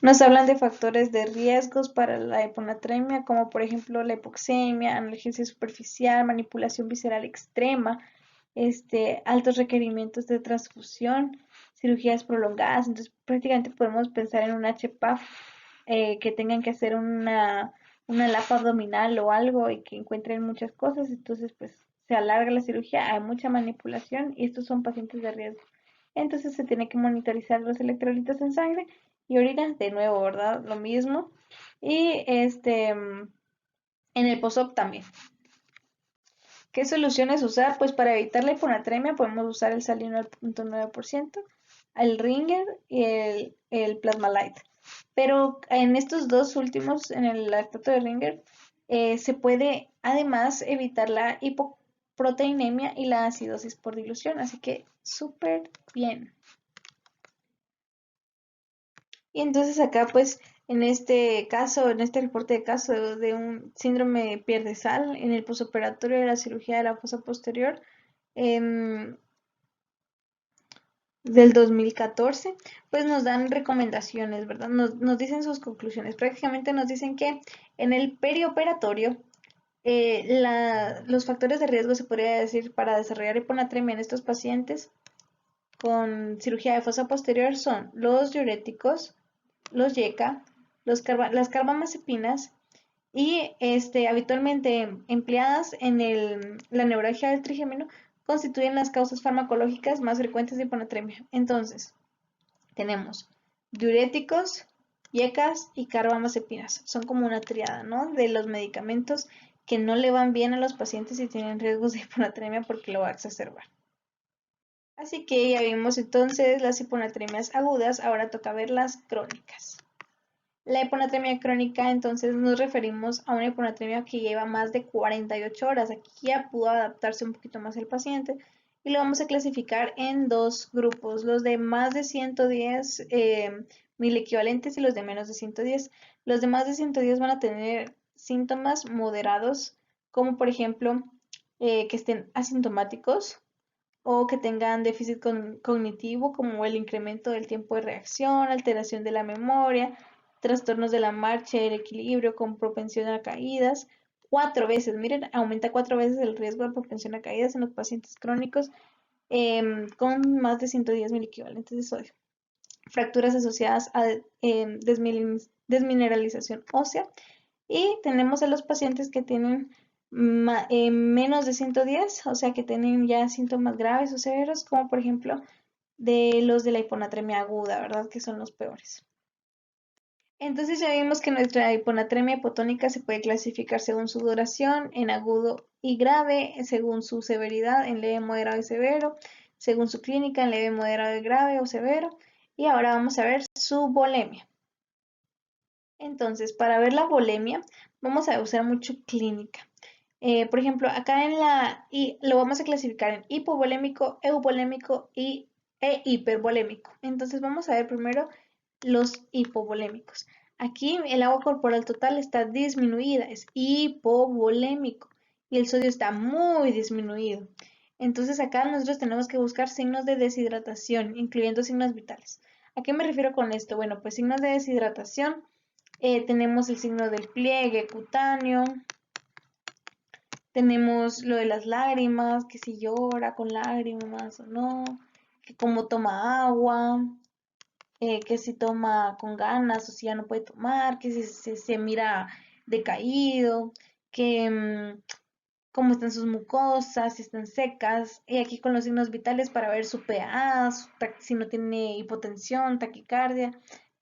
Nos hablan de factores de riesgos para la hiponatremia, como por ejemplo la hipoxemia, analgesia superficial, manipulación visceral extrema, altos requerimientos de transfusión, cirugías prolongadas. Entonces prácticamente podemos pensar en un HPAF que tengan que hacer una lapa abdominal o algo y que encuentren muchas cosas. Entonces pues se alarga la cirugía, hay mucha manipulación y estos son pacientes de riesgo. Entonces se tiene que monitorizar los electrolitos en sangre y orina, de nuevo, ¿verdad? Lo mismo. Y en el post-op también. ¿Qué soluciones usar? Pues para evitar la hiponatremia podemos usar el salino al 0.9%, el Ringer y el Plasmalite. Pero en estos dos últimos, en el lactato de Ringer, se puede además evitar la hipoproteinemia y la acidosis por dilución. Así que súper bien. Y entonces acá pues en este caso, en este reporte de caso de un síndrome de pierde sal en el posoperatorio de la cirugía de la fosa posterior del 2014, pues nos dan recomendaciones, ¿verdad? Nos dicen sus conclusiones. Prácticamente nos dicen que en el perioperatorio los factores de riesgo, se podría decir, para desarrollar hiponatremia en estos pacientes con cirugía de fosa posterior son los diuréticos, los YECA, las carbamazepinas y habitualmente empleadas en la neuralgia del trigémino, constituyen las causas farmacológicas más frecuentes de hiponatremia. Entonces, tenemos diuréticos, yecas y carbamazepinas. Son como una triada, ¿no? De los medicamentos que no le van bien a los pacientes y tienen riesgos de hiponatremia porque lo va a exacerbar. Así que ya vimos entonces las hiponatremias agudas, ahora toca ver las crónicas. La hiponatremia crónica, entonces nos referimos a una hiponatremia que lleva más de 48 horas. Aquí ya pudo adaptarse un poquito más el paciente y lo vamos a clasificar en dos grupos, los de más de 110 mil equivalentes y los de menos de 110. Los de más de 110 van a tener síntomas moderados, como por ejemplo que estén asintomáticos o que tengan déficit cognitivo, como el incremento del tiempo de reacción, alteración de la memoria, trastornos de la marcha y el equilibrio con propensión a caídas. 4 veces, miren, aumenta 4 veces el riesgo de propensión a caídas en los pacientes crónicos con más de 110 mil equivalentes de sodio. Fracturas asociadas a desmineralización ósea. Y tenemos a los pacientes que tienen menos de 110, o sea que tienen ya síntomas graves o severos, como por ejemplo de los de la hiponatremia aguda, ¿verdad? Que son los peores. Entonces ya vimos que nuestra hiponatremia hipotónica se puede clasificar según su duración, en agudo y grave, según su severidad, en leve, moderado y severo, según su clínica, en leve, moderado y grave o severo. Y ahora vamos a ver su volemia. Entonces, para ver la volemia, vamos a usar mucho clínica. Por ejemplo, acá y lo vamos a clasificar en hipovolémico, euvolémico e hipervolémico. Entonces, vamos a ver primero los hipovolémicos. Aquí el agua corporal total está disminuida, es hipovolémico y el sodio está muy disminuido. Entonces, acá nosotros tenemos que buscar signos de deshidratación, incluyendo signos vitales. ¿A qué me refiero con esto? Bueno, pues signos de deshidratación. Tenemos el signo del pliegue cutáneo, tenemos lo de las lágrimas, que si llora con lágrimas o no, que cómo toma agua, que si toma con ganas o si ya no puede tomar, que si se mira decaído, que cómo están sus mucosas, si están secas, y aquí con los signos vitales para ver su pA, si no tiene hipotensión, taquicardia,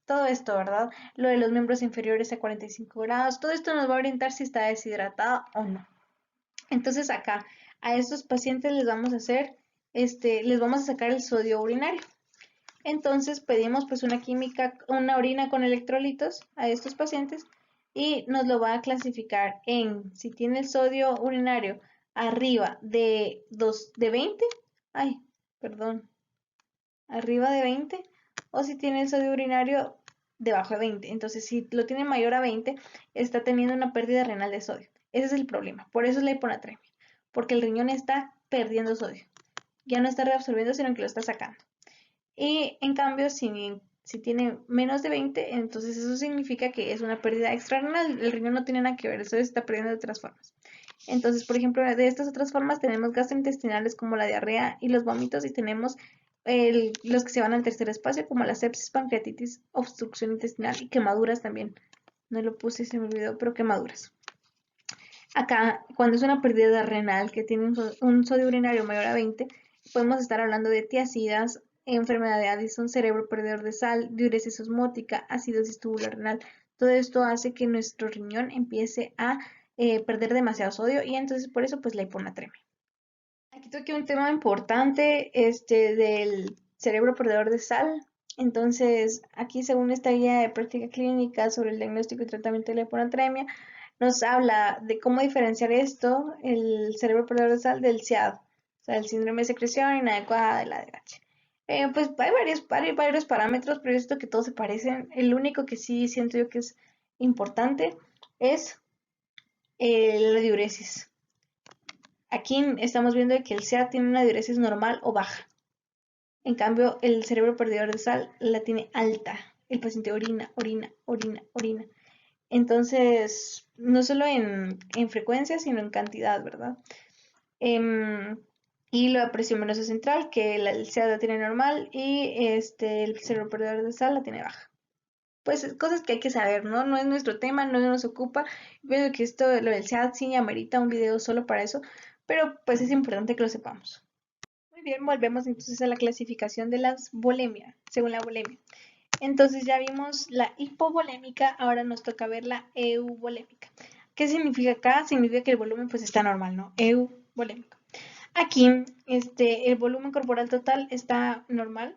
todo esto, ¿verdad? Lo de los miembros inferiores a 45 grados, todo esto nos va a orientar si está deshidratada o no. Entonces acá a estos pacientes les vamos a hacer, les vamos a sacar el sodio urinario. Entonces pedimos pues una química, una orina con electrolitos a estos pacientes y nos lo va a clasificar en si tiene el sodio urinario arriba de 20, ay, perdón, arriba de 20 o si tiene el sodio urinario debajo de 20. Entonces, si lo tiene mayor a 20, está teniendo una pérdida renal de sodio. Ese es el problema. Por eso es la hiponatremia, porque el riñón está perdiendo sodio. Ya no está reabsorbiendo, sino que lo está sacando. Y en cambio, si tiene menos de 20, entonces eso significa que es una pérdida extrarrenal. El riñón no tiene nada que ver, eso se está perdiendo de otras formas. Entonces, por ejemplo, de estas otras formas tenemos gastrointestinales como la diarrea y los vómitos y tenemos los que se van al tercer espacio como la sepsis, pancreatitis, obstrucción intestinal y quemaduras también. No lo puse, se me olvidó, pero quemaduras. Acá, cuando es una pérdida renal que tiene un sodio urinario mayor a 20, podemos estar hablando de tiacidas, enfermedad de Addison, cerebro perdedor de sal, diuresis osmótica, acidosis tubular renal. Todo esto hace que nuestro riñón empiece a perder demasiado sodio y entonces por eso pues la hiponatremia. Aquí toqué un tema importante del cerebro perdedor de sal. Entonces, aquí según esta guía de práctica clínica sobre el diagnóstico y tratamiento de la hiponatremia, nos habla de cómo diferenciar esto, el cerebro perdedor de sal, del SIAD, o sea, el síndrome de secreción inadecuada de la ADH. Pues hay varios parámetros, pero esto que todos se parecen. El único que sí siento yo que es importante es la diuresis. Aquí estamos viendo que el SEA tiene una diuresis normal o baja. En cambio, el cerebro perdedor de sal la tiene alta. El paciente orina, orina, orina, orina. Entonces, no solo en frecuencia, sino en cantidad, ¿verdad? Y la presión venosa central, que el SEA la tiene normal y el cerebro perdedor de sal la tiene baja. pues cosas que hay que saber, ¿no? No es nuestro tema, no nos ocupa. Veo que esto, lo del SAT, sí amerita un video solo para eso, pero pues es importante que lo sepamos. Muy bien, volvemos entonces a la clasificación de las bulimia, según la bulimia. Entonces ya vimos la hipovolémica, ahora nos toca ver la euvolémica. ¿Qué significa acá? Significa que el volumen pues está normal, ¿no? Euvolémico. Aquí, el volumen corporal total está normal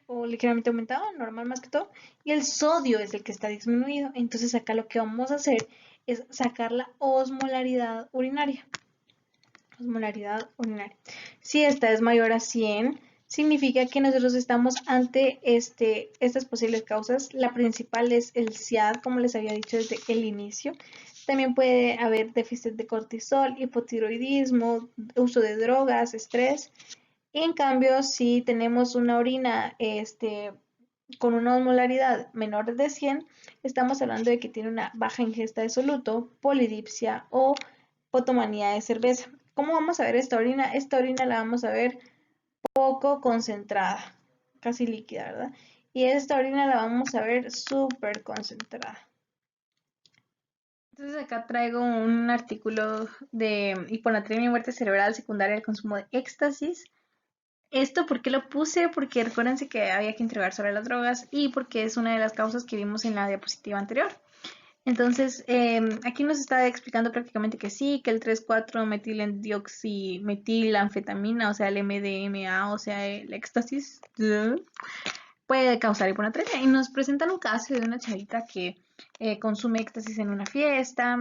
o ligeramente aumentado, normal más que todo, y el sodio es el que está disminuido. Entonces acá lo que vamos a hacer es sacar la osmolaridad urinaria. Osmolaridad urinaria. Si esta es mayor a 100, significa que nosotros estamos ante estas posibles causas. La principal es el SIAD, como les había dicho desde el inicio. También puede haber déficit de cortisol, hipotiroidismo, uso de drogas, estrés. En cambio, si tenemos una orina con una osmolaridad menor de 100, estamos hablando de que tiene una baja ingesta de soluto, polidipsia o potomanía de cerveza. ¿Cómo vamos a ver esta orina? Esta orina la vamos a ver poco concentrada, casi líquida, ¿verdad? Y esta orina la vamos a ver súper concentrada. Entonces acá traigo un artículo de hiponatremia y muerte cerebral secundaria al consumo de éxtasis. ¿Esto por qué lo puse? Porque recuérdense que había que entregar sobre las drogas y porque es una de las causas que vimos en la diapositiva anterior. Entonces, aquí nos está explicando prácticamente que sí, que el 3,4-metilendioximetilanfetamina, o sea, el MDMA, o sea, el éxtasis, puede causar hiponatremia. Y nos presentan un caso de una chavita que consume éxtasis en una fiesta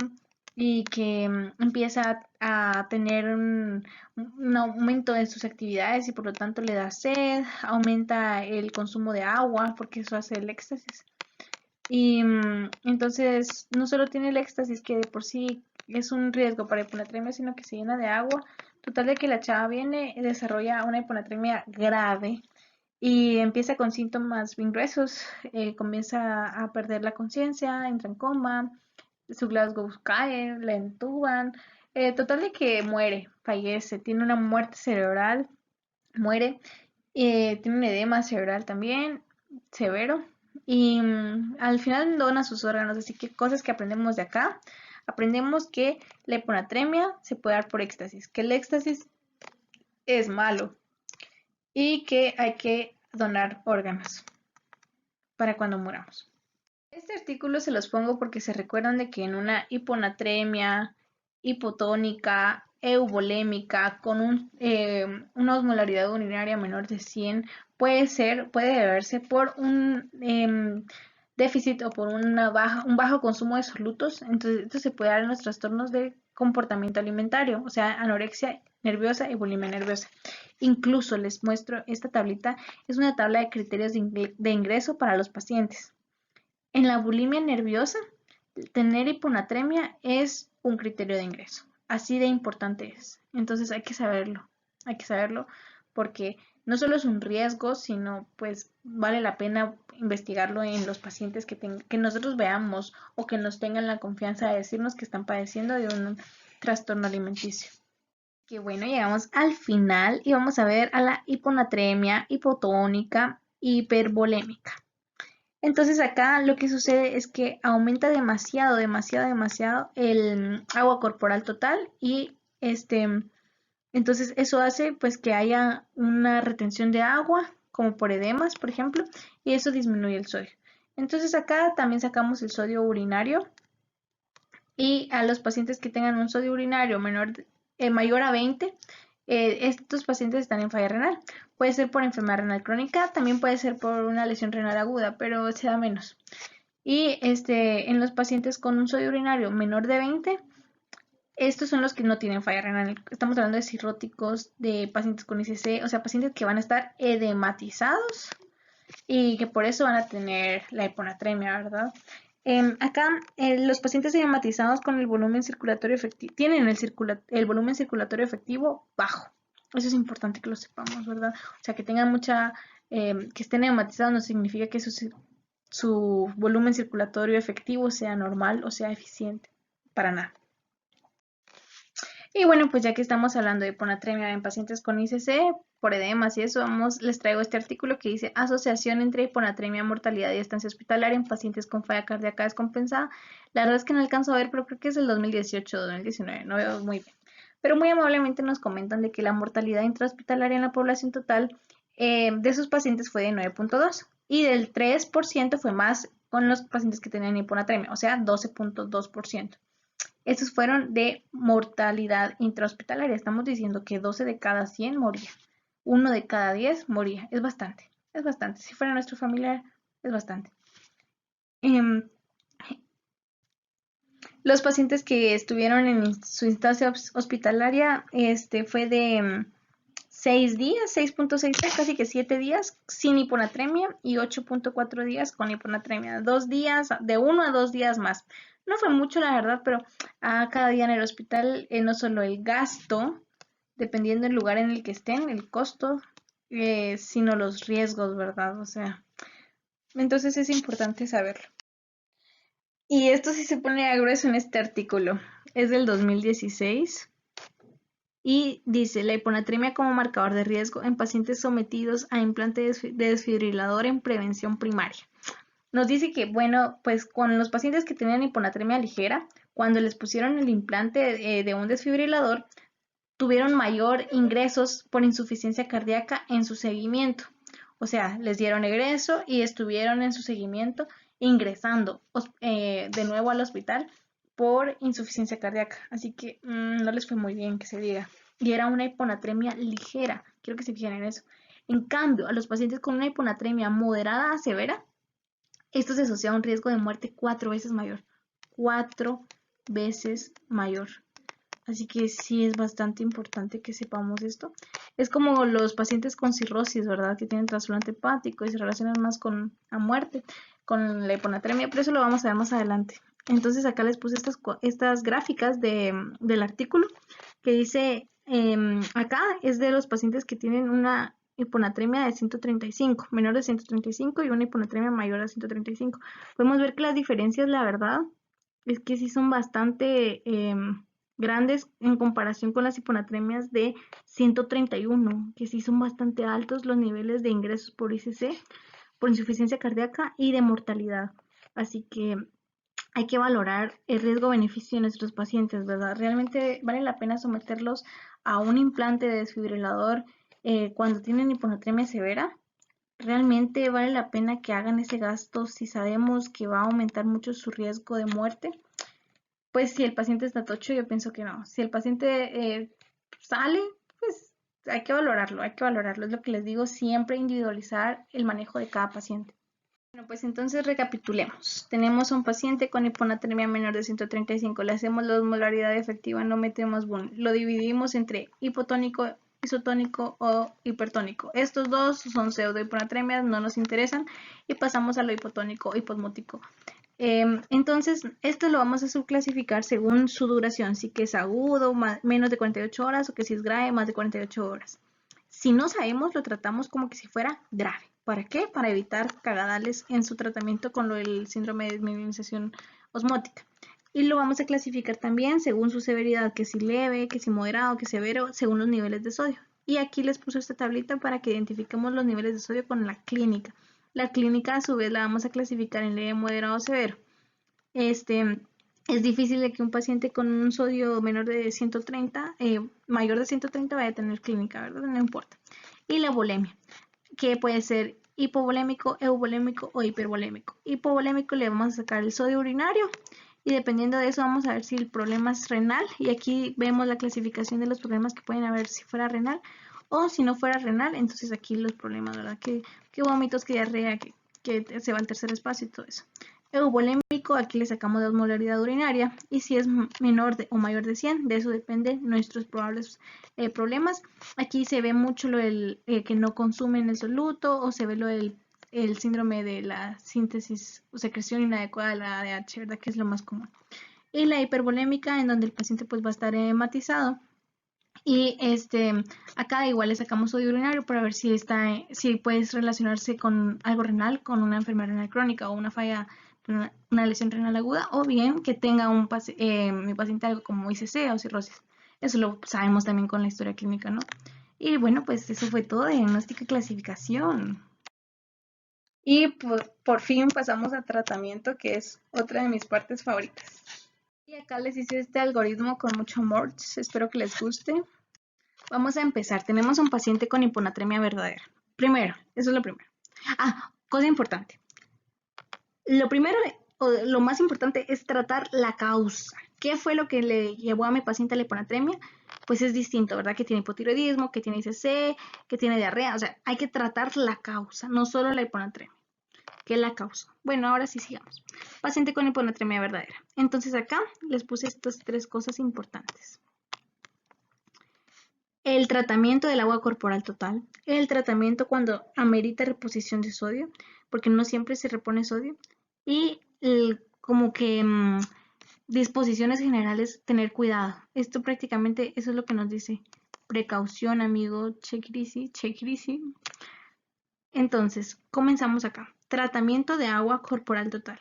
y que empieza a tener un aumento en sus actividades y por lo tanto le da sed, aumenta el consumo de agua porque eso hace el éxtasis. Y entonces no solo tiene el éxtasis que de por sí es un riesgo para hiponatremia, sino que se llena de agua. Total de que la chava viene y desarrolla una hiponatremia grave y empieza con síntomas bien gruesos. Comienza a perder la conciencia, entra en coma, su Glasgow cae, la entuban. Total de que muere, fallece, tiene una muerte cerebral, muere. Tiene un edema cerebral también, severo. Y al final dona sus órganos. Así que cosas que aprendemos de acá. Aprendemos que la hiponatremia se puede dar por éxtasis, que el éxtasis es malo y que hay que donar órganos para cuando muramos. Este artículo se los pongo porque se recuerdan de que en una hiponatremia, hipotónica, euvolémica, con una osmolaridad urinaria menor de 100, puede deberse por un déficit o por un bajo consumo de solutos. Entonces, esto se puede dar en los trastornos de comportamiento alimentario, o sea, anorexia nerviosa y bulimia nerviosa. Incluso les muestro esta tablita, es una tabla de criterios de ingreso para los pacientes. En la bulimia nerviosa, tener hiponatremia es un criterio de ingreso. Así de importante es. Entonces hay que saberlo porque no solo es un riesgo, sino pues vale la pena investigarlo en los pacientes que nosotros veamos o que nos tengan la confianza de decirnos que están padeciendo de un trastorno alimenticio. Que bueno, llegamos al final y vamos a ver a la hiponatremia, hipotónica, hipervolémica. Entonces acá lo que sucede es que aumenta demasiado el agua corporal total y entonces eso hace pues que haya una retención de agua, como por edemas, por ejemplo, y eso disminuye el sodio. Entonces acá también sacamos el sodio urinario y a los pacientes que tengan un sodio urinario mayor a 20, estos pacientes están en falla renal. Puede ser por enfermedad renal crónica, también puede ser por una lesión renal aguda, pero se da menos. Y en los pacientes con un sodio urinario menor de 20, estos son los que no tienen falla renal. Estamos hablando de cirróticos, de pacientes con ICC, o sea, pacientes que van a estar edematizados y que por eso van a tener la hiponatremia, ¿verdad? Acá los pacientes edematizados con el volumen circulatorio efectivo tienen el volumen circulatorio efectivo bajo. Eso es importante que lo sepamos, ¿verdad? O sea, que tengan que estén edematizados no significa que su volumen circulatorio efectivo sea normal o sea eficiente, para nada. Y bueno, pues ya que estamos hablando de hiponatremia en pacientes con ICC, por edemas y eso, les traigo este artículo que dice asociación entre hiponatremia, mortalidad y estancia hospitalaria en pacientes con falla cardíaca descompensada. La verdad es que no alcanzo a ver, pero creo que es el 2018-2019, no veo muy bien. Pero muy amablemente nos comentan de que la mortalidad intrahospitalaria en la población total de esos pacientes fue de 9.2 y del 3% fue más con los pacientes que tenían hiponatremia, o sea, 12.2%. Estos fueron de mortalidad intrahospitalaria. Estamos diciendo que 12 de cada 100 moría. 1 de cada 10 moría. Es bastante. Es bastante. Si fuera nuestro familiar, es bastante. Em, los pacientes que estuvieron en su instancia hospitalaria fue de 6 días, 6.6, casi que 7 días sin hiponatremia y 8.4 días con hiponatremia. 2 días, de 1 a 2 días más. No fue mucho, la verdad, pero a cada día en el hospital, no solo el gasto, dependiendo del lugar en el que estén, el costo, sino los riesgos, ¿verdad? O sea, entonces es importante saberlo. Y esto sí se pone a grueso en este artículo. Es del 2016. Y dice, la hiponatremia como marcador de riesgo en pacientes sometidos a implante de desfibrilador en prevención primaria. Nos dice que, bueno, pues con los pacientes que tenían hiponatremia ligera, cuando les pusieron el implante de un desfibrilador, tuvieron mayor ingresos por insuficiencia cardíaca en su seguimiento. O sea, les dieron egreso y estuvieron en su seguimiento ingresando de nuevo al hospital por insuficiencia cardíaca. Así que no les fue muy bien que se diga. Y era una hiponatremia ligera. Quiero que se fijen en eso. En cambio, a los pacientes con una hiponatremia moderada a severa, esto se asocia a un riesgo de muerte 4 veces mayor. 4 veces mayor. Así que sí es bastante importante que sepamos esto. Es como los pacientes con cirrosis, ¿verdad? Que tienen trasplante hepático y se relacionan más con la muerte, con la hiponatremia, pero eso lo vamos a ver más adelante. Entonces acá les puse estas gráficas del artículo que dice, acá es de los pacientes que tienen una hiponatremia de 135, menor de 135 y una hiponatremia mayor a 135. Podemos ver que las diferencias, la verdad, es que sí son bastante grandes en comparación con las hiponatremias de 131, que sí son bastante altos los niveles de ingresos por ICC, por insuficiencia cardíaca y de mortalidad. Así que hay que valorar el riesgo-beneficio de nuestros pacientes, ¿verdad? Realmente vale la pena someterlos a un implante de desfibrilador cuando tienen hiponatremia severa. Realmente vale la pena que hagan ese gasto si sabemos que va a aumentar mucho su riesgo de muerte. Pues si el paciente está tocho, yo pienso que no. Si el paciente sale, pues hay que valorarlo, hay que valorarlo. Es lo que les digo, siempre individualizar el manejo de cada paciente. Bueno, pues entonces recapitulemos. Tenemos a un paciente con hiponatremia menor de 135. Le hacemos la osmolaridad efectiva, no metemos boom. Lo dividimos entre hipotónico, isotónico o hipertónico. Estos dos son pseudohiponatremias, no nos interesan. Y pasamos a lo hipotónico, hiposmótico. Entonces, esto lo vamos a subclasificar según su duración, si que es agudo, menos de 48 horas, o que si es grave, más de 48 horas. Si no sabemos, lo tratamos como que si fuera grave. ¿Para qué? Para evitar cagadales en su tratamiento con el síndrome de desmineralización osmótica. Y lo vamos a clasificar también según su severidad, que si leve, que si moderado, que severo, según los niveles de sodio. Y aquí les puse esta tablita para que identifiquemos los niveles de sodio con la clínica. La clínica a su vez la vamos a clasificar en leve, moderado o severo. Es difícil de que un paciente con un sodio menor de 130, mayor de 130 vaya a tener clínica, ¿verdad? No importa. Y la volemia, que puede ser hipovolémico, euvolémico o hipervolémico. Hipovolémico le vamos a sacar el sodio urinario y dependiendo de eso vamos a ver si el problema es renal y aquí vemos la clasificación de los problemas que pueden haber si fuera renal o si no fuera renal, entonces aquí los problemas, ¿verdad? Que vómitos, que diarrea, que se va al tercer espacio y todo eso. Euvolémico, aquí le sacamos la osmolaridad urinaria y si es menor o mayor de 100, de eso dependen nuestros probables problemas. Aquí se ve mucho lo del que no consumen el soluto o se ve lo del el síndrome de la síntesis o secreción inadecuada de la ADH, ¿verdad? Que es lo más común. Y la hipervolémica, en donde el paciente pues va a estar hematizado. Y acá igual le sacamos sodio urinario para ver si si puede relacionarse con algo renal, con una enfermedad renal crónica o una falla, una lesión renal aguda, o bien que tenga mi paciente algo como ICC o cirrosis. Eso lo sabemos también con la historia clínica, ¿no? Y bueno, pues eso fue todo de diagnóstico y clasificación. Y por fin pasamos a tratamiento, que es otra de mis partes favoritas. Y acá les hice este algoritmo con mucho amor, espero que les guste. Vamos a empezar. Tenemos un paciente con hiponatremia verdadera. Primero, eso es lo primero. Cosa importante. Lo primero, o lo más importante, es tratar la causa. ¿Qué fue lo que le llevó a mi paciente a la hiponatremia? Pues es distinto, ¿verdad? Que tiene hipotiroidismo, que tiene ICC, que tiene diarrea. O sea, hay que tratar la causa, no solo la hiponatremia. ¿Qué es la causa? Bueno, ahora sí sigamos. Paciente con hiponatremia verdadera. Entonces acá les puse estas 3 cosas importantes. El tratamiento del agua corporal total, el tratamiento cuando amerita reposición de sodio, porque no siempre se repone sodio, y como que disposiciones generales, tener cuidado. Esto prácticamente, eso es lo que nos dice. Precaución, amigo, check it easy, check it easy. Entonces, comenzamos acá. Tratamiento de agua corporal total.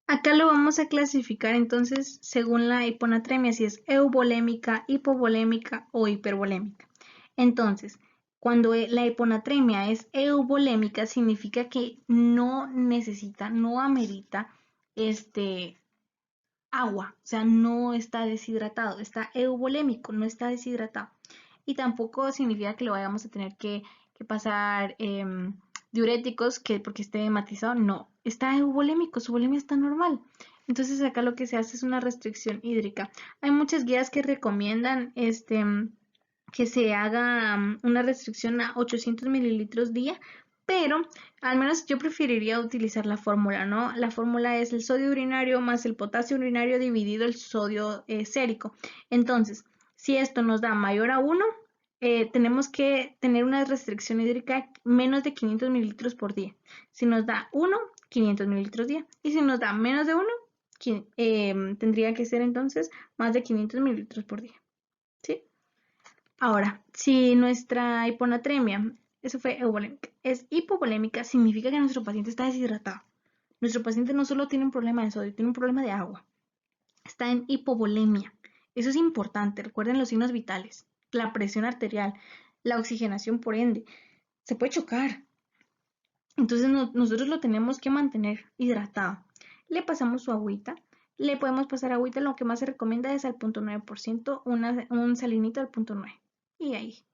Acá lo vamos a clasificar entonces según la hiponatremia, si es euvolémica, hipovolémica o hipervolémica. Entonces, cuando la hiponatremia es euvolémica, significa que no necesita, no amerita agua, o sea, no está deshidratado, está euvolémico, no está deshidratado. Y tampoco significa que lo vayamos a tener que pasar diuréticos porque esté hematizado, no, está euvolémico, su volemia está normal. Entonces acá lo que se hace es una restricción hídrica. Hay muchas guías que recomiendan que se haga una restricción a 800 mililitros día, pero al menos yo preferiría utilizar la fórmula, ¿no? La fórmula es el sodio urinario más el potasio urinario dividido el sodio sérico. Entonces, si esto nos da mayor a 1, tenemos que tener una restricción hídrica menos de 500 mililitros por día. Si nos da 1, 500 mililitros día. Y si nos da menos de 1, tendría que ser entonces más de 500 mililitros por día. ¿Sí? Ahora, si nuestra hiponatremia, eso fue euvolémica, es hipovolémica, significa que nuestro paciente está deshidratado. Nuestro paciente no solo tiene un problema de sodio, tiene un problema de agua. Está en hipovolemia. Eso es importante. Recuerden los signos vitales, la presión arterial, la oxigenación por ende. Se puede chocar. Entonces nosotros lo tenemos que mantener hidratado. Le pasamos su agüita. Le podemos pasar agüita, lo que más se recomienda es al 0.9%, un salinito al 0.9. Y ahí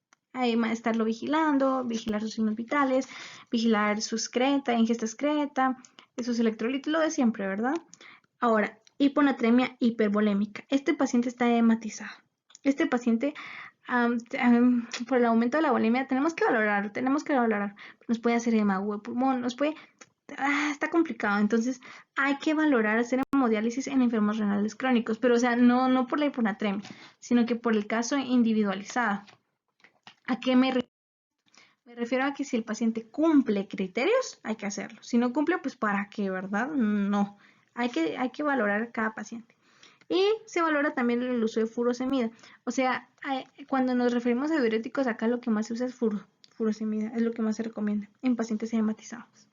estarlo vigilando, vigilar sus signos vitales, vigilar su excreta, ingesta excreta, sus electrolitos, lo de siempre, ¿verdad? Ahora, hiponatremia hipervolémica. Este paciente está hematizado. Este paciente, por el aumento de la volemia, tenemos que valorar. Nos puede hacer hemagüe de pulmón, está complicado. Entonces, hay que valorar hacer hemodiálisis en enfermos renales crónicos, pero o sea, no por la hiponatremia, sino que por el caso individualizado. ¿A qué me refiero? Me refiero a que si el paciente cumple criterios, hay que hacerlo. Si no cumple, pues ¿para qué, verdad? No. Hay que valorar cada paciente. Y se valora también el uso de furosemida. O sea, cuando nos referimos a diuréticos, acá lo que más se usa es furosemida. Es lo que más se recomienda en pacientes hematizados.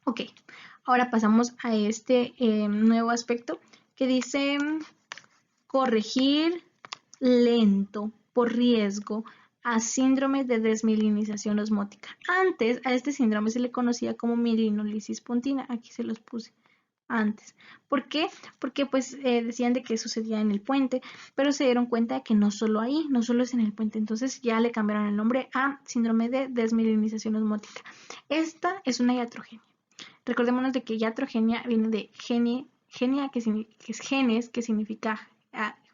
Ok, ahora pasamos a este nuevo aspecto que dice corregir lento por riesgo a síndrome de desmielinización osmótica. Antes a este síndrome se le conocía como mielinolisis pontina. Aquí se los puse antes. ¿Por qué? Porque pues decían de que sucedía en el puente, pero se dieron cuenta de que no solo ahí, no solo es en el puente. Entonces ya le cambiaron el nombre a síndrome de desmielinización osmótica. Esta es una iatrogenia. Recordémonos de que iatrogenia viene de genia, que es genes, que significa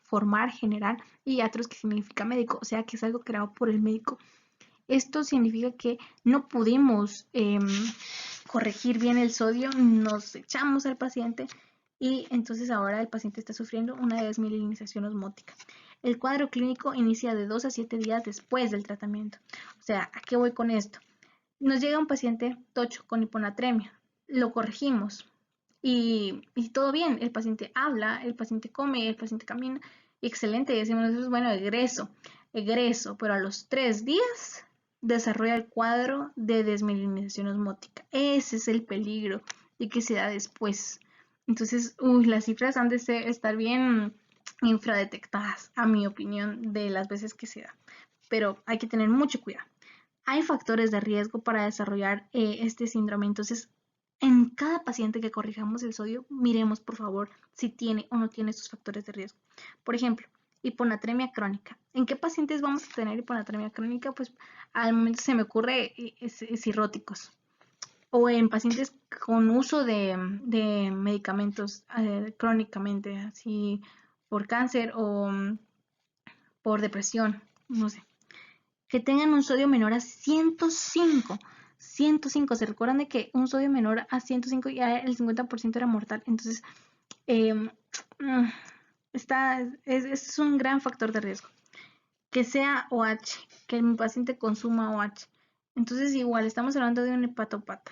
formar, generar, y atros, que significa médico, o sea que es algo creado por el médico. Esto significa que no pudimos corregir bien el sodio, nos echamos al paciente y entonces ahora el paciente está sufriendo una desmielinización osmótica. El cuadro clínico inicia de 2 a 7 días después del tratamiento. O sea, ¿a qué voy con esto? Nos llega un paciente tocho con hiponatremia, lo corregimos y todo bien, el paciente habla, el paciente come, el paciente camina, excelente, decimos, bueno, egreso, pero a los 3 días desarrolla el cuadro de desmielinización osmótica. Ese es el peligro de que se da después. Entonces, las cifras han de estar bien infradetectadas, a mi opinión, de las veces que se da. Pero hay que tener mucho cuidado. Hay factores de riesgo para desarrollar este síndrome, entonces en cada paciente que corrijamos el sodio, miremos por favor si tiene o no tiene estos factores de riesgo. Por ejemplo, hiponatremia crónica. ¿En qué pacientes vamos a tener hiponatremia crónica? Pues al momento se me ocurre cirróticos o en pacientes con uso de medicamentos crónicamente, así por cáncer o por depresión, no sé, que tengan un sodio menor a 105. 105, se recuerdan de que un sodio menor a 105 ya el 50% era mortal. Entonces, es un gran factor de riesgo. Que sea OH, que mi paciente consuma OH. Entonces, igual, estamos hablando de un hepatopata.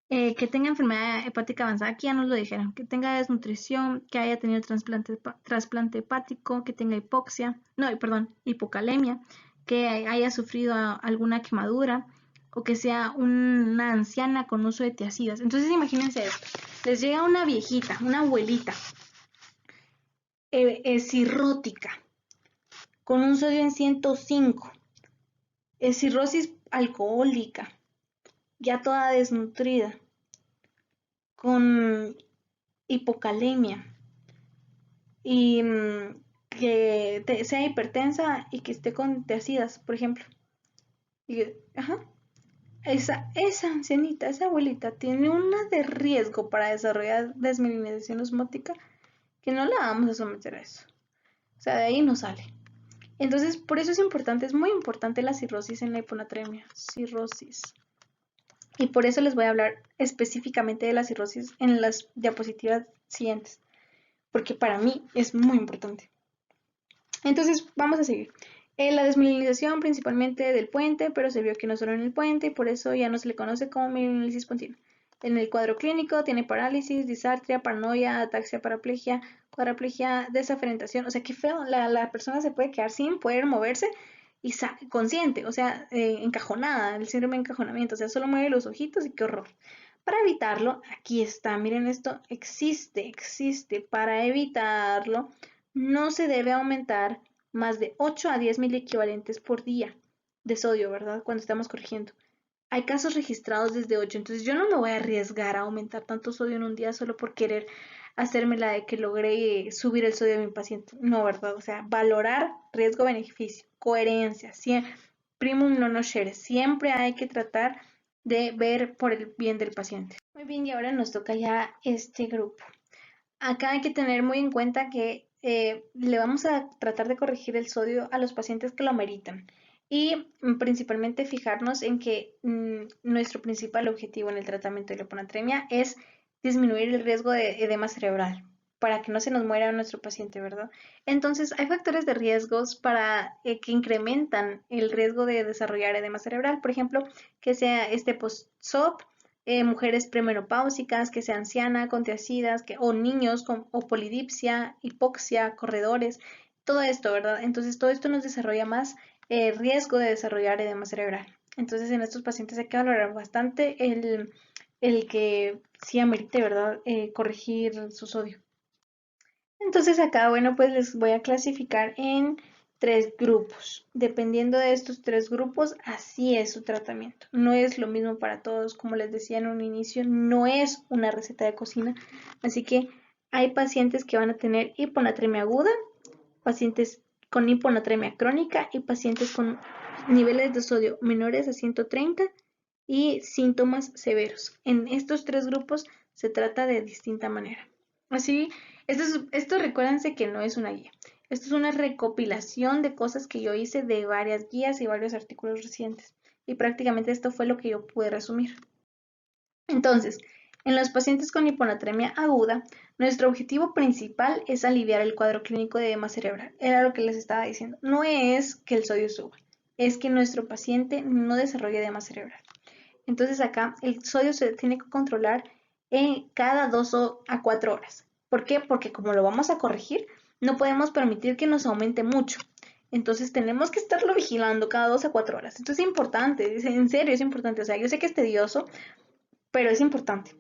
Que tenga enfermedad hepática avanzada, aquí ya nos lo dijeron, que tenga desnutrición, que haya tenido trasplante hepático, que tenga hipocalemia, que haya sufrido alguna quemadura o que sea una anciana con uso de tiazidas. Entonces imagínense esto, les llega una viejita, una abuelita cirrótica con un sodio en 105, cirrosis alcohólica, ya toda desnutrida, con hipocalemia y que sea hipertensa y que esté con tiazidas, por ejemplo. Y, ajá, esa ancianita, esa abuelita tiene una de riesgo para desarrollar desmineralización osmótica que no la vamos a someter a eso. O sea, de ahí no sale. Entonces, por eso es importante, es muy importante la cirrosis en la hiponatremia. Cirrosis. Y por eso les voy a hablar específicamente de la cirrosis en las diapositivas siguientes, porque para mí es muy importante. Entonces, vamos a seguir. La desmineralización principalmente del puente, pero se vio que no solo en el puente y por eso ya no se le conoce como mineralisis continua. En el cuadro clínico tiene parálisis, disartria, paranoia, ataxia, paraplegia, cuadraplegia, desaferentación. O sea, qué feo, la persona se puede quedar sin poder moverse y consciente, o sea, encajonada, el síndrome de encajonamiento, o sea, solo mueve los ojitos y qué horror. Para evitarlo, aquí está, miren esto, existe. Para evitarlo, no se debe aumentar más de 8 a 10 miliequivalentes por día de sodio, ¿verdad? Cuando estamos corrigiendo. Hay casos registrados desde 8, entonces yo no me voy a arriesgar a aumentar tanto sodio en un día solo por querer hacerme la de que logré subir el sodio de mi paciente. No, ¿verdad? O sea, valorar riesgo-beneficio, coherencia, primum non nocere. Siempre hay que tratar de ver por el bien del paciente. Muy bien, y ahora nos toca ya este grupo. Acá hay que tener muy en cuenta que le vamos a tratar de corregir el sodio a los pacientes que lo ameritan y principalmente fijarnos en que nuestro principal objetivo en el tratamiento de la hiponatremia es disminuir el riesgo de edema cerebral para que no se nos muera nuestro paciente, ¿verdad? Entonces, hay factores de riesgos para que incrementan el riesgo de desarrollar edema cerebral, por ejemplo, que sea este post-SOP, mujeres premenopáusicas, que sea anciana, con tiazidas, o niños con o polidipsia, hipoxia, corredores, todo esto, ¿verdad? Entonces todo esto nos desarrolla más riesgo de desarrollar edema cerebral. Entonces en estos pacientes hay que valorar bastante el que sí amerite, ¿verdad? Corregir su sodio. Entonces acá, bueno, pues les voy a clasificar en 3 grupos. Dependiendo de estos 3 grupos, así es su tratamiento. No es lo mismo para todos, como les decía en un inicio, no es una receta de cocina. Así que hay pacientes que van a tener hiponatremia aguda, pacientes con hiponatremia crónica y pacientes con niveles de sodio menores a 130 y síntomas severos. En estos 3 grupos se trata de distinta manera. Así, esto recuérdense que no es una guía. Esto es una recopilación de cosas que yo hice de varias guías y varios artículos recientes. Y prácticamente esto fue lo que yo pude resumir. Entonces, en los pacientes con hiponatremia aguda, nuestro objetivo principal es aliviar el cuadro clínico de edema cerebral. Era lo que les estaba diciendo. No es que el sodio suba, es que nuestro paciente no desarrolle edema cerebral. Entonces acá el sodio se tiene que controlar en cada 2 a 4 horas. ¿Por qué? Porque como lo vamos a corregir, no podemos permitir que nos aumente mucho. Entonces tenemos que estarlo vigilando cada 2 a 4 horas. Esto es importante, en serio es importante. O sea, yo sé que es tedioso, pero es importante.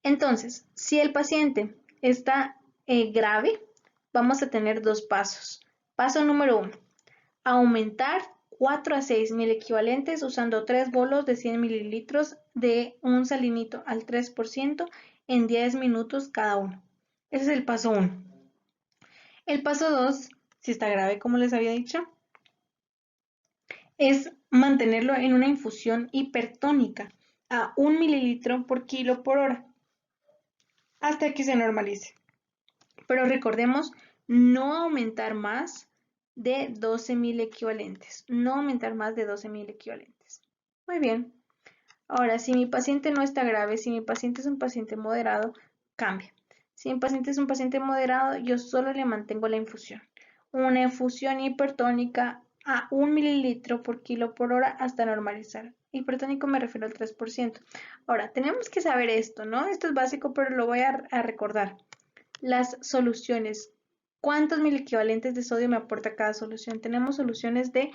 Entonces, si el paciente está grave, vamos a tener dos pasos. Paso número 1, aumentar 4 a 6 mil equivalentes usando 3 bolos de 100 mililitros de un salinito al 3% en 10 minutos cada uno. Ese es el paso 1. El paso 2, si está grave como les había dicho, es mantenerlo en una infusión hipertónica a 1 mililitro por kilo por hora hasta que se normalice. Pero recordemos no aumentar más de 12.000 equivalentes. No aumentar más de 12.000 equivalentes. Muy bien. Ahora, si mi paciente no está grave, si mi paciente es un paciente moderado, cambia. Si mi paciente es un paciente moderado, yo solo le mantengo la infusión. Una infusión hipertónica a 1 mililitro por kilo por hora hasta normalizar. Hipertónico me refiero al 3%. Ahora, tenemos que saber esto, ¿no? Esto es básico, pero lo voy a recordar. Las soluciones. ¿Cuántos miliequivalentes de sodio me aporta cada solución? Tenemos soluciones de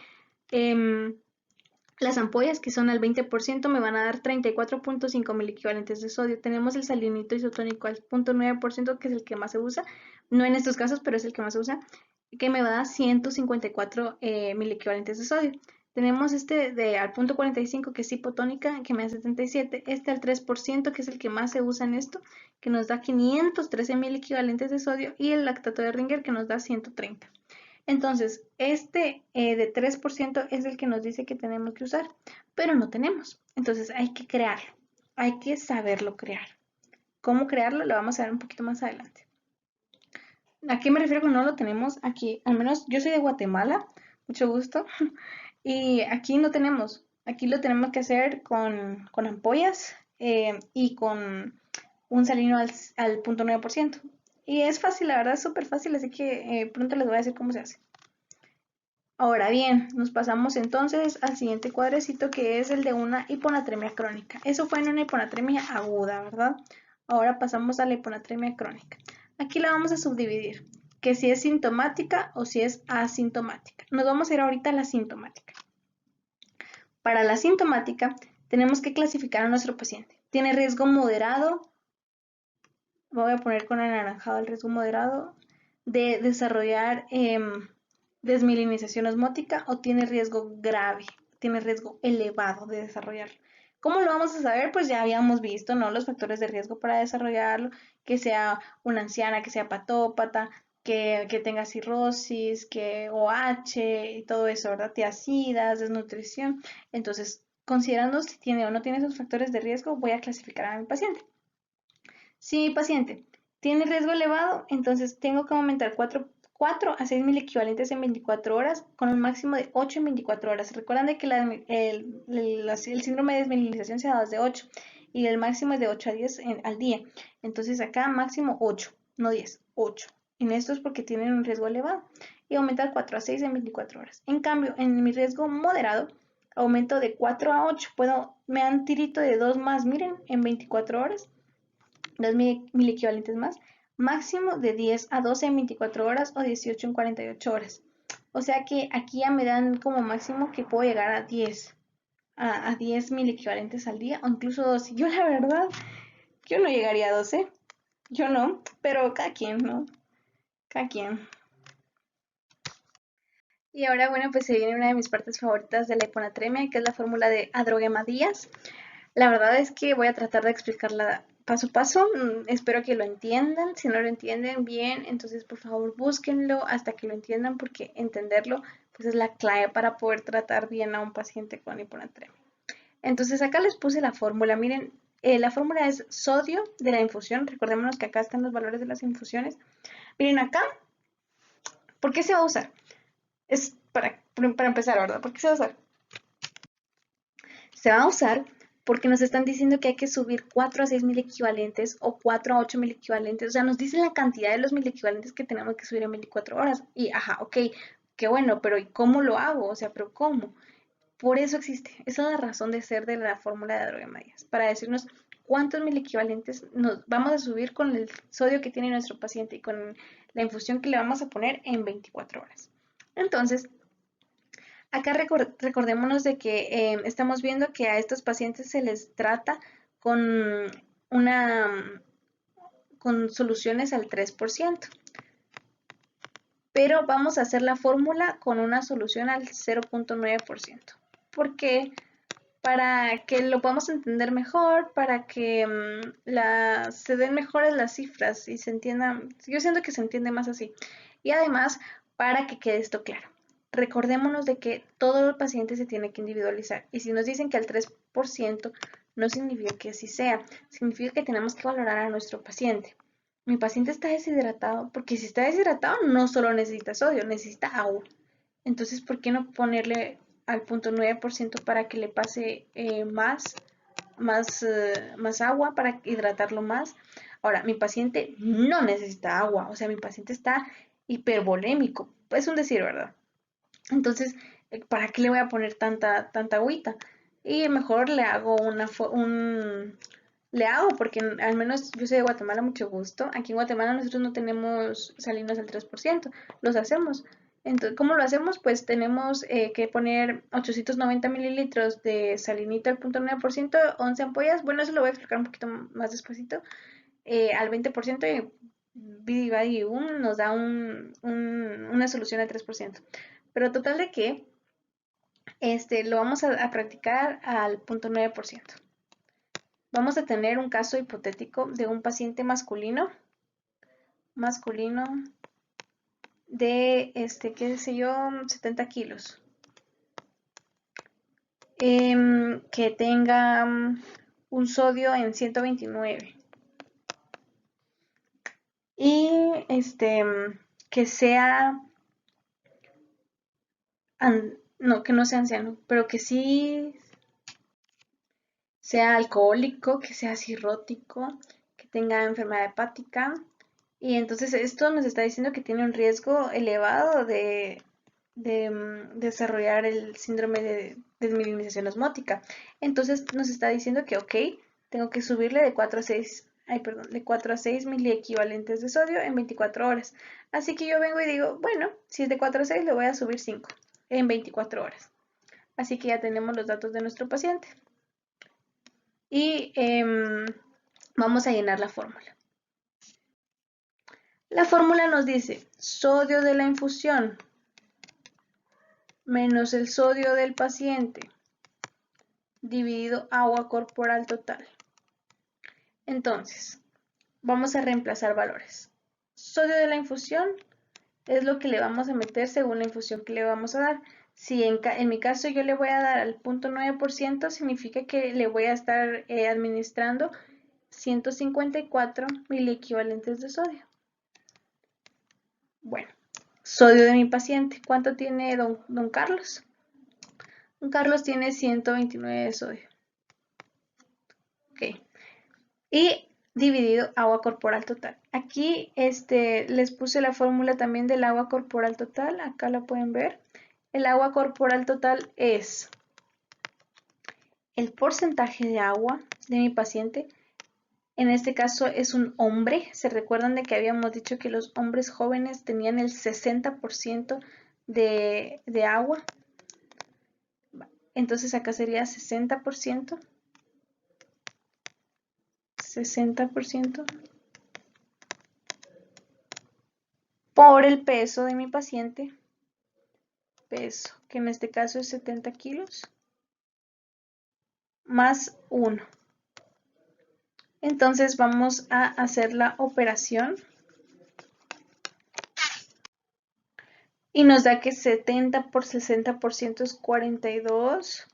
las ampollas, que son al 20%, me van a dar 34.5 miliequivalentes de sodio. Tenemos el salinito isotónico al 0.9%, que es el que más se usa. No en estos casos, pero es el que más se usa, que me va a dar 154 miliequivalentes de sodio. Tenemos este de al 0.45, que es hipotónica, que me da 77. Este al 3%, que es el que más se usa en esto, que nos da 513 miliequivalentes de sodio. Y el lactato de Ringer, que nos da 130. Entonces, este de 3% es el que nos dice que tenemos que usar, pero no tenemos. Entonces, hay que crearlo. Hay que saberlo crear. ¿Cómo crearlo? Lo vamos a ver un poquito más adelante. ¿A qué me refiero con no lo tenemos? Aquí, al menos yo soy de Guatemala, mucho gusto, y aquí no tenemos. Aquí lo tenemos que hacer con ampollas y con un salino al 0.9%. Y es fácil, la verdad es súper fácil, así que pronto les voy a decir cómo se hace. Ahora bien, nos pasamos entonces al siguiente cuadrecito, que es el de una hiponatremia crónica. Eso fue en una hiponatremia aguda, ¿verdad? Ahora pasamos a la hiponatremia crónica. Aquí la vamos a subdividir, que si es sintomática o si es asintomática. Nos vamos a ir ahorita a la sintomática. Para la sintomática tenemos que clasificar a nuestro paciente. ¿Tiene riesgo moderado? Voy a poner con anaranjado el riesgo moderado de desarrollar desmielinización osmótica, o tiene riesgo grave, tiene riesgo elevado de desarrollarlo. ¿Cómo lo vamos a saber? Pues ya habíamos visto, ¿no? Los factores de riesgo para desarrollarlo, que sea una anciana, que sea patópata, que tenga cirrosis, que OH y todo eso, ¿verdad? Tiacidas, desnutrición. Entonces, considerando si tiene o no tiene esos factores de riesgo, voy a clasificar a mi paciente. Si mi paciente tiene riesgo elevado, entonces tengo que aumentar 4 a 6 mil equivalentes en 24 horas con un máximo de 8 en 24 horas. Recuerdan de que el síndrome de desmineralización se da desde 8 y el máximo es de 8 a 10 al día. Entonces acá máximo 8, no 10, 8. En esto es porque tienen un riesgo elevado. Y aumentar 4 a 6 en 24 horas. En cambio, en mi riesgo moderado, aumento de 4 a 8. Me dan tirito de 2 más, miren, en 24 horas. 2 mil equivalentes más, máximo de 10 a 12 en 24 horas o 18 en 48 horas. O sea que aquí ya me dan como máximo que puedo llegar a 10, a 10 mil equivalentes al día o incluso 12. Yo la verdad, yo no llegaría a 12, yo no, pero cada quien, ¿no? Cada quien. Y ahora, bueno, pues se viene una de mis partes favoritas de la hiponatremia, que es la fórmula de Adroguemadías. La verdad es que voy a tratar de explicarla paso a paso. Espero que lo entiendan. Si no lo entienden bien, entonces por favor búsquenlo hasta que lo entiendan, porque entenderlo pues es la clave para poder tratar bien a un paciente con hiponatremia. Entonces acá les puse la fórmula. Miren, la fórmula es sodio de la infusión. Recordémonos que acá están los valores de las infusiones. Miren acá, ¿por qué se va a usar? Es para empezar, ¿verdad? ¿Por qué se va a usar? Se va a usar porque nos están diciendo que hay que subir 4 a 6 mil equivalentes o 4 a 8 mil equivalentes. O sea, nos dicen la cantidad de los mil equivalentes que tenemos que subir en 24 horas. Y, ajá, ok, qué bueno, pero ¿y cómo lo hago? O sea, ¿pero cómo? Por eso existe. Esa es la razón de ser de la fórmula de Adroguemadías, para decirnos cuántos mil equivalentes nos vamos a subir con el sodio que tiene nuestro paciente y con la infusión que le vamos a poner en 24 horas. Entonces, acá recordémonos de que estamos viendo que a estos pacientes se les trata con con soluciones al 3%. pero vamos a hacer la fórmula con una solución al 0.9%. ¿Por qué? Para que lo podamos entender mejor, para que se den mejores las cifras y se entienda, yo siento que se entiende más así. Y además, para que quede esto claro. Recordémonos de que todo el paciente se tiene que individualizar. Y si nos dicen que al 3%, no significa que así sea. Significa que tenemos que valorar a nuestro paciente. Mi paciente está deshidratado, porque si está deshidratado no solo necesita sodio, necesita agua. Entonces, ¿por qué no ponerle al 0.9% para que le pase más agua, para hidratarlo más? Ahora, mi paciente no necesita agua, o sea, mi paciente está hipervolémico. Es un decir, ¿verdad? Entonces, ¿para qué le voy a poner tanta agüita? Y mejor le hago le hago, porque al menos yo soy de Guatemala, mucho gusto. Aquí en Guatemala nosotros no tenemos salinos al 3%, los hacemos. Entonces, ¿cómo lo hacemos? Pues tenemos que poner 890 mililitros de salinita al 0.9%, 11 ampollas. Bueno, eso lo voy a explicar un poquito más despacito. Al 20% y nos da una solución al 3%. Pero total de que lo vamos a practicar al 0.9%. Vamos a tener un caso hipotético de un paciente masculino de, qué sé yo, 70 kilos, que tenga un sodio en 129 y que sea, no, que no sea anciano, pero que sí sea alcohólico, que sea cirrótico, que tenga enfermedad hepática. Y entonces esto nos está diciendo que tiene un riesgo elevado de desarrollar el síndrome de desmielinización osmótica. Entonces nos está diciendo que, ok, tengo que subirle de 4 a 6, de 4 a 6 miliequivalentes de sodio en 24 horas. Así que yo vengo y digo, bueno, si es de 4 a 6, le voy a subir 5 en 24 horas. Así que ya tenemos los datos de nuestro paciente. Y vamos a llenar la fórmula. La fórmula nos dice sodio de la infusión menos el sodio del paciente dividido agua corporal total. Entonces, vamos a reemplazar valores. Sodio de la infusión es lo que le vamos a meter según la infusión que le vamos a dar. Si en mi caso yo le voy a dar al 0.9%, significa que le voy a estar administrando 154 miliequivalentes de sodio. Bueno, sodio de mi paciente. ¿Cuánto tiene don Carlos? Don Carlos tiene 129 de sodio. Ok. Y dividido agua corporal total. Aquí les puse la fórmula también del agua corporal total. Acá la pueden ver. El agua corporal total es el porcentaje de agua de mi paciente. En este caso es un hombre. ¿Se recuerdan de que habíamos dicho que los hombres jóvenes tenían el 60% de agua? Entonces acá sería 60%. 60% por el peso de mi paciente, peso, que en este caso es 70 kilos, más 1. Entonces vamos a hacer la operación y nos da que 70 por 60% es 42,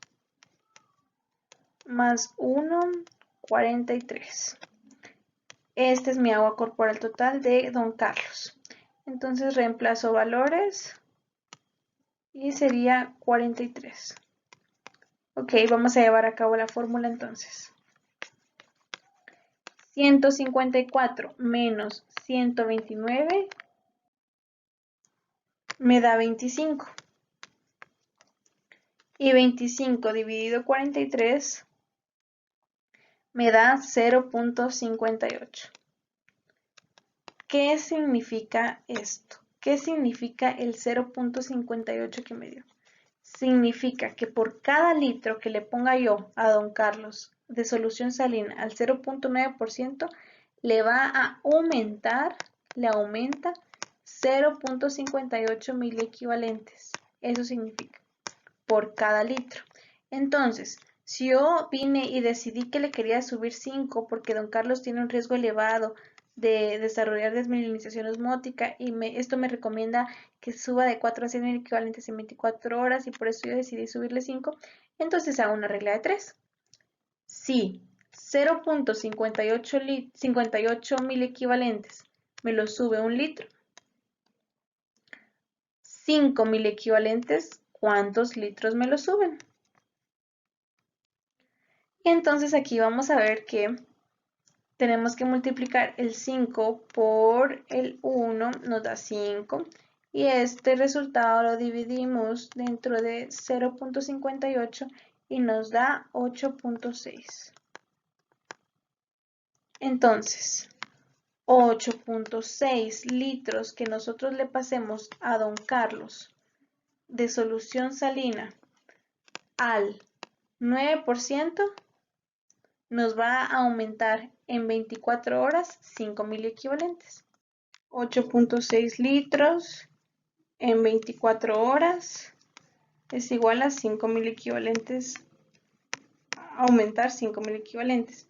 más 1, 43. Este es mi agua corporal total de don Carlos. Entonces reemplazo valores y sería 43. Ok, vamos a llevar a cabo la fórmula entonces. 154 menos 129 me da 25. Y 25 dividido 43 me da 0.58. ¿Qué significa esto? ¿Qué significa el 0.58 que me dio? Significa que por cada litro que le ponga yo a don Carlos de solución salina al 0.9%, le va a aumentar, le aumenta 0.58 miliequivalentes. Eso significa por cada litro. Entonces, si yo vine y decidí que le quería subir 5 porque don Carlos tiene un riesgo elevado de desarrollar desmielinización osmótica y esto me recomienda que suba de 4 a 6 miliequivalentes en 24 horas y por eso yo decidí subirle 5, entonces hago una regla de 3. Si 0.58 miliequivalentes me lo sube un litro, 5 miliequivalentes, ¿cuántos litros me lo suben? Y entonces aquí vamos a ver que tenemos que multiplicar el 5 por el 1, nos da 5. Y este resultado lo dividimos dentro de 0.58 y nos da 8.6. Entonces, 8.6 litros que nosotros le pasemos a don Carlos de solución salina al 9% nos va a aumentar en 24 horas 5 miliequivalentes. 8.6 litros en 24 horas es igual a 5 miliequivalentes, aumentar 5 miliequivalentes.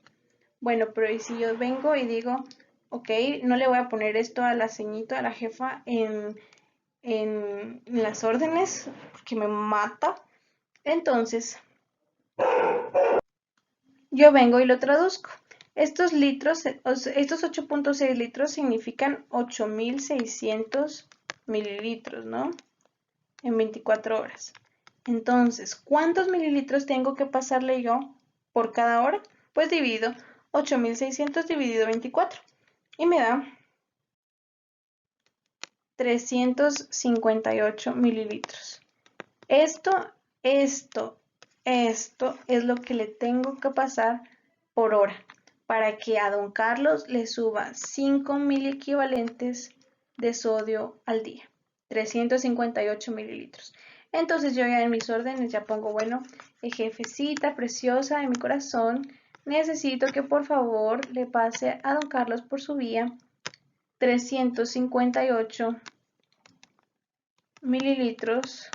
Bueno, pero ¿y si yo vengo y digo, ok, no le voy a poner esto a la ceñito, a la jefa en las órdenes, porque me mata? Entonces, yo vengo y lo traduzco. Estos litros, estos 8.6 litros significan 8.600 mililitros, ¿no? En 24 horas. Entonces, ¿cuántos mililitros tengo que pasarle yo por cada hora? Pues divido 8.600 dividido 24 y me da 358 mililitros. Esto es lo que le tengo que pasar por hora para que a don Carlos le suba 5 miliequivalentes de sodio al día, 358 mililitros. Entonces yo ya en mis órdenes ya pongo, bueno, jefecita preciosa de mi corazón, necesito que por favor le pase a don Carlos por su vía 358 mililitros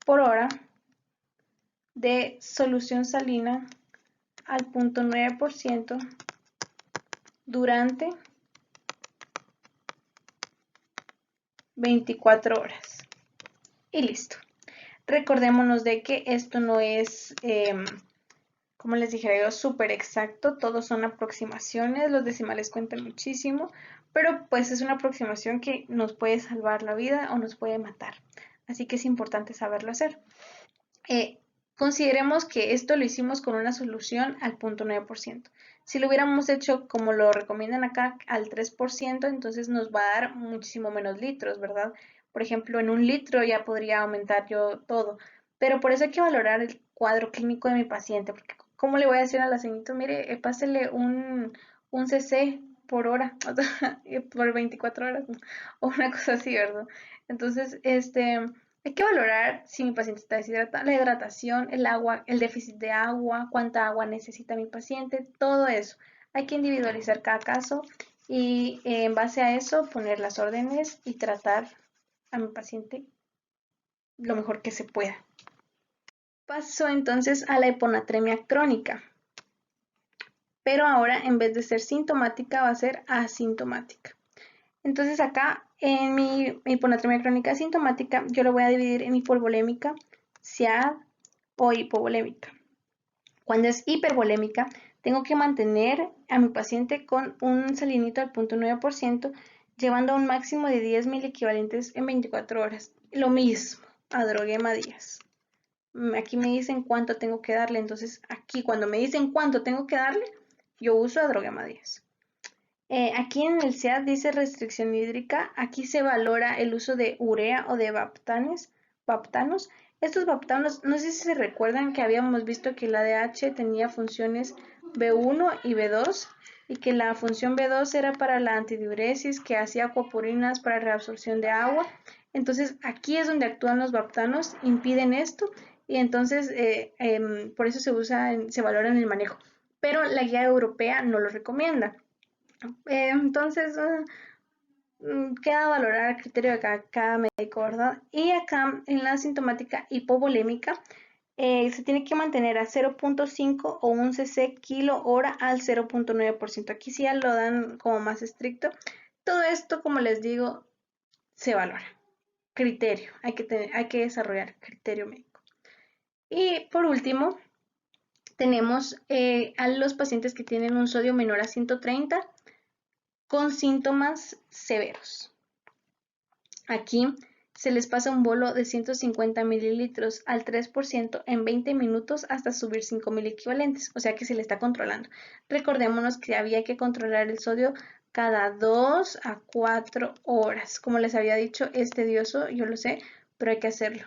por hora de solución salina al 0.9% durante 24 horas. Y listo. Recordémonos de que esto no es, como les dije yo, súper exacto. Todos son aproximaciones. Los decimales cuentan muchísimo. Pero pues es una aproximación que nos puede salvar la vida o nos puede matar. Así que es importante saberlo hacer. Consideremos que esto lo hicimos con una solución al 0.9%. Si lo hubiéramos hecho como lo recomiendan acá al 3%, entonces nos va a dar muchísimo menos litros, ¿verdad? Por ejemplo, en un litro ya podría aumentar yo todo. Pero por eso hay que valorar el cuadro clínico de mi paciente, porque ¿cómo le voy a decir a la señorita? Mire, pásele un cc por hora, por 24 horas, ¿no? O una cosa así, ¿verdad? Entonces, hay que valorar si mi paciente está deshidratado, la hidratación, el agua, el déficit de agua, cuánta agua necesita mi paciente, todo eso. Hay que individualizar cada caso y en base a eso poner las órdenes y tratar a mi paciente lo mejor que se pueda. Paso entonces a la hiponatremia crónica, pero ahora en vez de ser sintomática va a ser asintomática. Entonces acá en mi hiponatremia crónica asintomática yo lo voy a dividir en hipovolémica, SIAD o hipovolémica. Cuando es hipervolémica, tengo que mantener a mi paciente con un salinito al 0.9%, llevando a un máximo de 10 miliequivalentes en 24 horas. Lo mismo, adroguema díaz. Aquí me dicen cuánto tengo que darle, entonces aquí cuando me dicen cuánto tengo que darle, yo uso adroguema díaz. Aquí en el SEAD dice restricción hídrica, aquí se valora el uso de urea o de baptanos. Estos baptanos, no sé si se recuerdan que habíamos visto que la ADH tenía funciones B1 y B2 y que la función B2 era para la antidiuresis, que hacía acuapurinas para reabsorción de agua. Entonces aquí es donde actúan los baptanos, impiden esto y entonces por eso se valora en el manejo. Pero la guía europea no lo recomienda. Entonces, queda a valorar a criterio de cada médico, ¿verdad? Y acá en la sintomática hipovolémica se tiene que mantener a 0.5 o un cc kilo hora al 0.9%. Aquí sí ya lo dan como más estricto. Todo esto, como les digo, se valora. Criterio, hay que desarrollar criterio médico. Y por último, tenemos a los pacientes que tienen un sodio menor a 130 con síntomas severos. Aquí se les pasa un bolo de 150 mililitros al 3% en 20 minutos hasta subir 5.000 equivalentes, o sea que se le está controlando. Recordémonos que había que controlar el sodio cada 2 a 4 horas. Como les había dicho, es tedioso, yo lo sé, pero hay que hacerlo.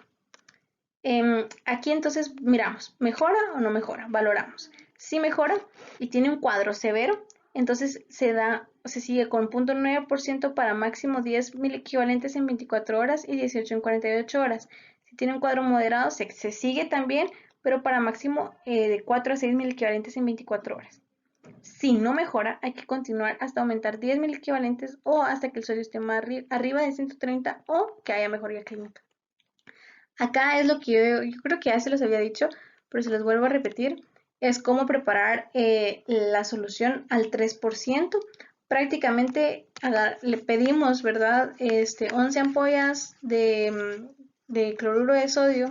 Aquí entonces miramos, ¿mejora o no mejora? Valoramos. Si mejora y tiene un cuadro severo, entonces se sigue con 0.9% para máximo 10.000 equivalentes en 24 horas y 18 en 48 horas. Si tiene un cuadro moderado, se sigue también, pero para máximo de 4 a 6.000 equivalentes en 24 horas. Si no mejora, hay que continuar hasta aumentar 10.000 equivalentes o hasta que el sodio esté más arriba de 130 o que haya mejoría clínica. Acá es lo que yo creo que ya se los había dicho, pero se los vuelvo a repetir, es cómo preparar la solución al 3%. Prácticamente le pedimos, ¿verdad? 11 ampollas de cloruro de sodio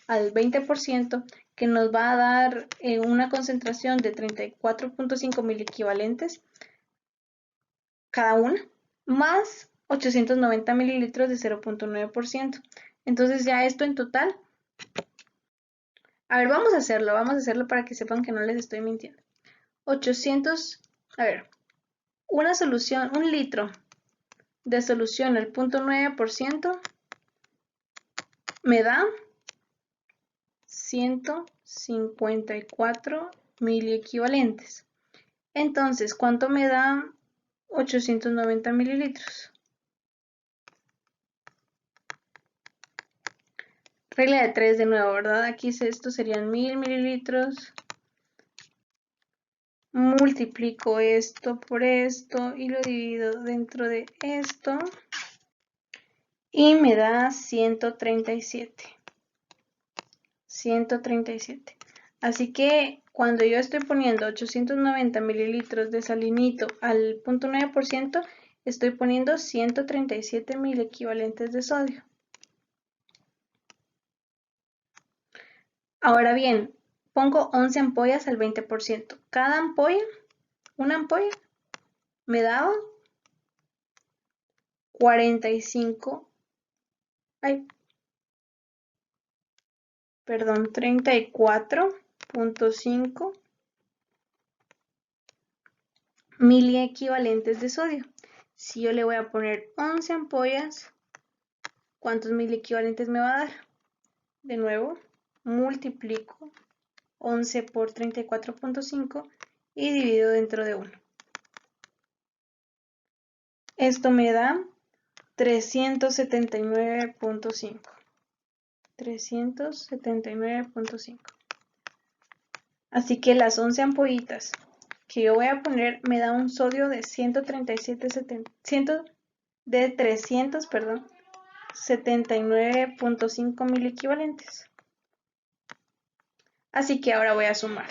al 20%, que nos va a dar una concentración de 34.5 mil equivalentes cada una, más 890 mililitros de 0.9%. Entonces ya esto en total, a ver, vamos a hacerlo para que sepan que no les estoy mintiendo. 800, a ver, una solución, un litro de solución al 0.9% me da 154 miliequivalentes. Entonces, ¿cuánto me da 890 mililitros? Regla de 3 de nuevo, ¿verdad? Aquí esto serían 1000 mililitros. Multiplico esto por esto y lo divido dentro de esto. Y me da 137. 137. Así que cuando yo estoy poniendo 890 mililitros de salinito al 0.9%, estoy poniendo 137 mil equivalentes de sodio. Ahora bien, pongo 11 ampollas al 20%. Cada ampolla, una ampolla, me daba 45, ay, perdón, 34.5 miliequivalentes de sodio. Si yo le voy a poner 11 ampollas, ¿cuántos miliequivalentes me va a dar? De nuevo, multiplico 11 por 34.5 y divido dentro de 1. Esto me da 379.5. 379.5. Así que las 11 ampollitas que yo voy a poner me da un sodio de 79.5 mil equivalentes. Así que ahora voy a sumar.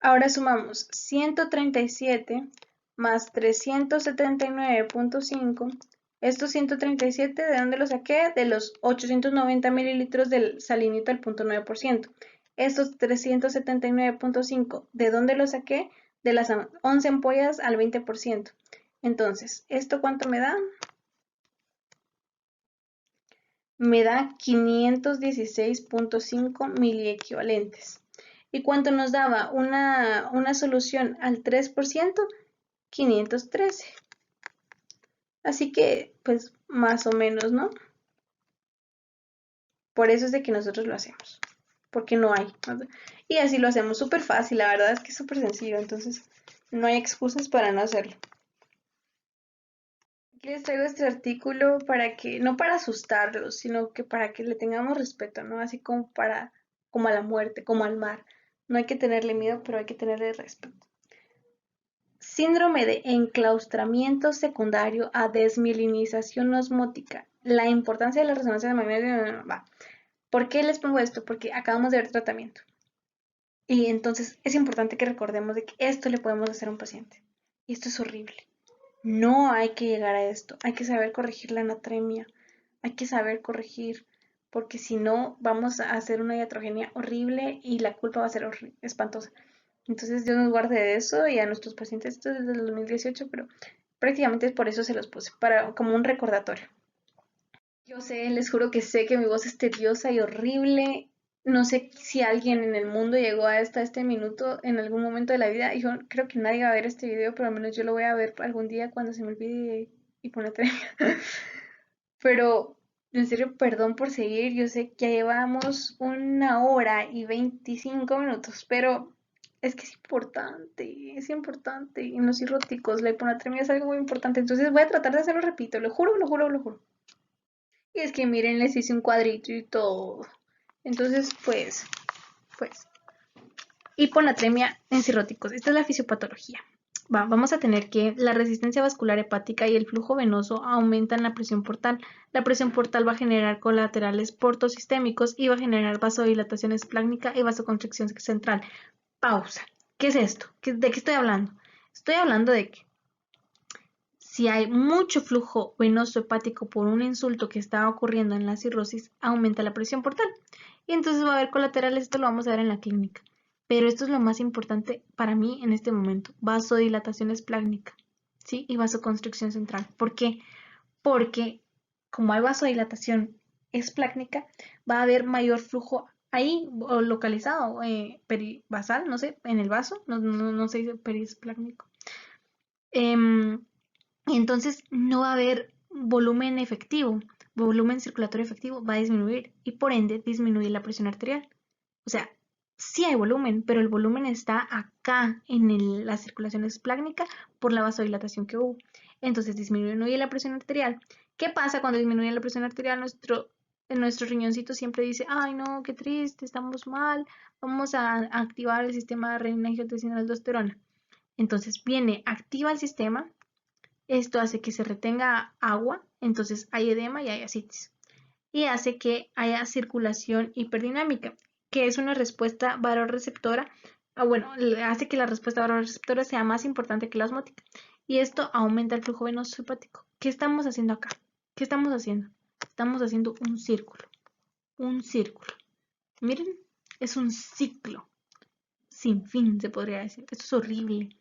Ahora sumamos 137 más 379.5. Estos 137, ¿de dónde los saqué? De los 890 mililitros del salinito al 0.9%. Estos 379.5, ¿de dónde los saqué? De las 11 ampollas al 20%. Entonces, ¿esto cuánto me da? Me da 516.5 miliequivalentes. ¿Y cuánto nos daba una solución al 3%? 513. Así que, pues, más o menos, ¿no? Por eso es de que nosotros lo hacemos. Porque no hay. Y así lo hacemos súper fácil. La verdad es que es súper sencillo. Entonces, no hay excusas para no hacerlo. Aquí les traigo este artículo para que, no para asustarlos, sino que para que le tengamos respeto, ¿no? Así como a la muerte, como al mar. No hay que tenerle miedo, pero hay que tenerle respeto. Síndrome de enclaustramiento secundario a desmielinización osmótica. La importancia de la resonancia magnética. Va. ¿Por qué les pongo esto? Porque acabamos de ver tratamiento. Y entonces es importante que recordemos de que esto le podemos hacer a un paciente. Y esto es horrible. No hay que llegar a esto. Hay que saber corregir la anatremia. Hay que saber corregir. Porque si no, vamos a hacer una iatrogenia horrible y la culpa va a ser espantosa. Entonces Dios nos guarde de eso y a nuestros pacientes, esto es desde el 2018, pero prácticamente es por eso se los puse, para, como un recordatorio. Yo sé, les juro que sé que mi voz es tediosa y horrible. No sé si alguien en el mundo llegó hasta este minuto en algún momento de la vida. Yo creo que nadie va a ver este video, pero al menos yo lo voy a ver algún día cuando se me olvide y poner. Pero en serio, perdón por seguir. Yo sé que ya llevamos 1 hora y 25 minutos, pero es que es importante. En los cirróticos, la hiponatremia es algo muy importante. Entonces voy a tratar de hacerlo, repito, lo juro, lo juro, lo juro. Y es que miren, les hice un cuadrito y todo. Entonces, pues, hiponatremia en cirróticos. Esta es la fisiopatología. Vamos a tener que la resistencia vascular hepática y el flujo venoso aumentan la presión portal. La presión portal va a generar colaterales portosistémicos y va a generar vasodilatación esplácnica y vasoconstricción central. Pausa. ¿Qué es esto? ¿De qué estoy hablando? Estoy hablando de que si hay mucho flujo venoso hepático por un insulto que está ocurriendo en la cirrosis, aumenta la presión portal. Y entonces va a haber colaterales, esto lo vamos a ver en la clínica. Pero esto es lo más importante para mí en este momento, vasodilatación esplácnica, ¿sí? Y vasoconstricción central. ¿Por qué? Porque como hay vasodilatación esplácnica, va a haber mayor flujo ahí localizado, perivasal, no sé, en el vaso, no se dice perisplácnico. Y entonces no va a haber volumen efectivo, volumen circulatorio efectivo va a disminuir y por ende disminuye la presión arterial. O sea, sí hay volumen, pero el volumen está acá en la circulación esplácnica por la vasodilatación que hubo. Entonces disminuye la presión arterial. ¿Qué pasa cuando disminuye la presión arterial? Nuestro riñoncito siempre dice, ay no, qué triste, estamos mal, vamos a activar el sistema de renina-angiotensina aldosterona. Entonces viene, activa el sistema, esto hace que se retenga agua, entonces hay edema y hay ascitis. Y hace que haya circulación hiperdinámica, que es una respuesta vasoreceptora, hace que la respuesta vasoreceptora sea más importante que la osmótica. Y esto aumenta el flujo venoso hepático. ¿Qué estamos haciendo acá? ¿Qué estamos haciendo? Estamos haciendo un círculo. Un círculo. Miren, es un ciclo sin fin, se podría decir. Esto es horrible,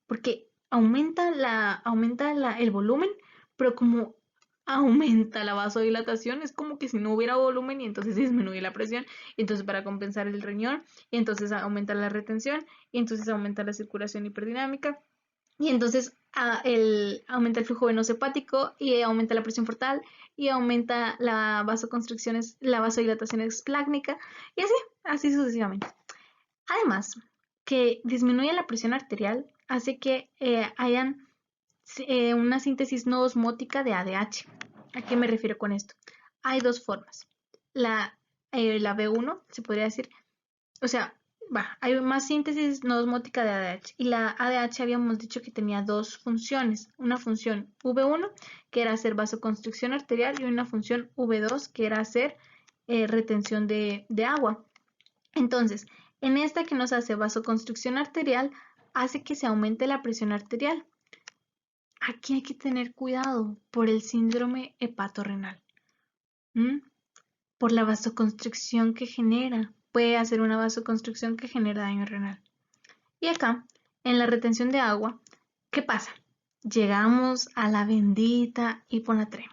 porque aumenta el volumen, pero como aumenta la vasodilatación, es como que si no hubiera volumen y entonces disminuye la presión, y entonces para compensar el riñón, y entonces aumenta la retención, y entonces aumenta la circulación hiperdinámica, y entonces aumenta el flujo venoso hepático, y aumenta la presión portal, y aumenta la vasoconstricción, la vasodilatación esplácnica, y así sucesivamente. Además, que disminuye la presión arterial hace que hayan una síntesis no osmótica de ADH. ¿A qué me refiero con esto? Hay dos formas. La B1 se podría decir, o sea, hay más síntesis no osmótica de ADH y la ADH habíamos dicho que tenía dos funciones, una función V1 que era hacer vasoconstricción arterial y una función V2 que era hacer retención de agua. Entonces, en esta que nos hace vasoconstricción arterial, hace que se aumente la presión arterial. Aquí hay que tener cuidado por el síndrome hepatorrenal, por la vasoconstricción que genera. Puede hacer una vasoconstricción que genera daño renal. Y acá, en la retención de agua, ¿qué pasa? Llegamos a la bendita hiponatremia.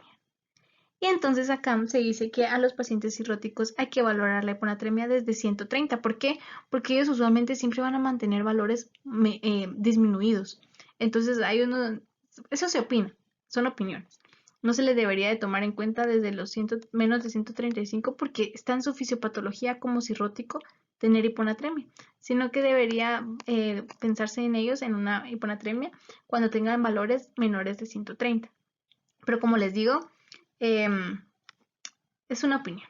Y entonces acá se dice que a los pacientes cirróticos hay que valorar la hiponatremia desde 130. ¿Por qué? Porque ellos usualmente siempre van a mantener valores disminuidos. Entonces eso se opina, son opiniones. No se le debería de tomar en cuenta desde los menos de 135 porque está en su fisiopatología como cirrótico tener hiponatremia, sino que debería pensarse en ellos en una hiponatremia cuando tengan valores menores de 130. Pero como les digo, es una opinión.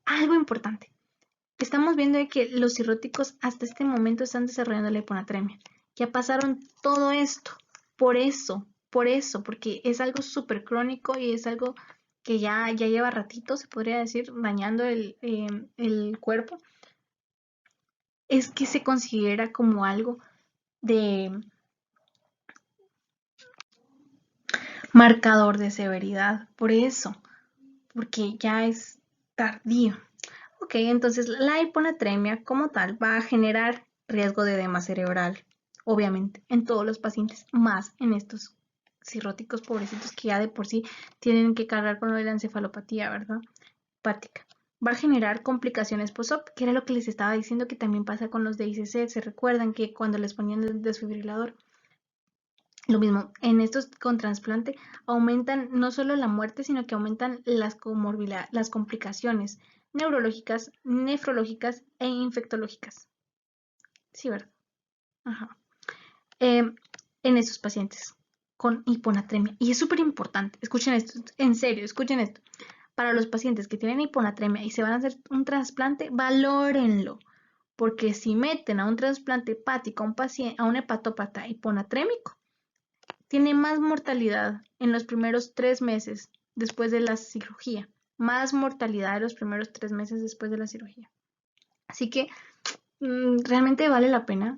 Algo importante. estamos viendo de que los cirróticos hasta este momento están desarrollando la hiponatremia. Ya pasaron todo esto. Por eso, porque es algo súper crónico y es algo que ya lleva ratito, se podría decir, dañando el cuerpo. Es que se considera como algo de marcador de severidad. Por eso, porque ya es tardío. Ok, entonces la hiponatremia como tal va a generar riesgo de edema cerebral, obviamente, en todos los pacientes, más en estos cirróticos pobrecitos que ya de por sí tienen que cargar con lo de la encefalopatía, ¿verdad? Hepática. Va a generar complicaciones post-op, que era lo que les estaba diciendo que también pasa con los de ICC. ¿Se recuerdan que cuando les ponían el desfibrilador? Lo mismo, en estos con trasplante aumentan no solo la muerte, sino que aumentan las las complicaciones neurológicas, nefrológicas e infectológicas. Sí, ¿verdad? Ajá. En estos pacientes con hiponatremia. Y es súper importante, escuchen esto, en serio, escuchen esto. Para los pacientes que tienen hiponatremia y se van a hacer un trasplante, valórenlo. Porque si meten a un trasplante hepático a un hepatópata hiponatrémico, tiene más mortalidad en los primeros 3 meses después de la cirugía. Más mortalidad en los primeros 3 meses después de la cirugía. Así que realmente vale la pena.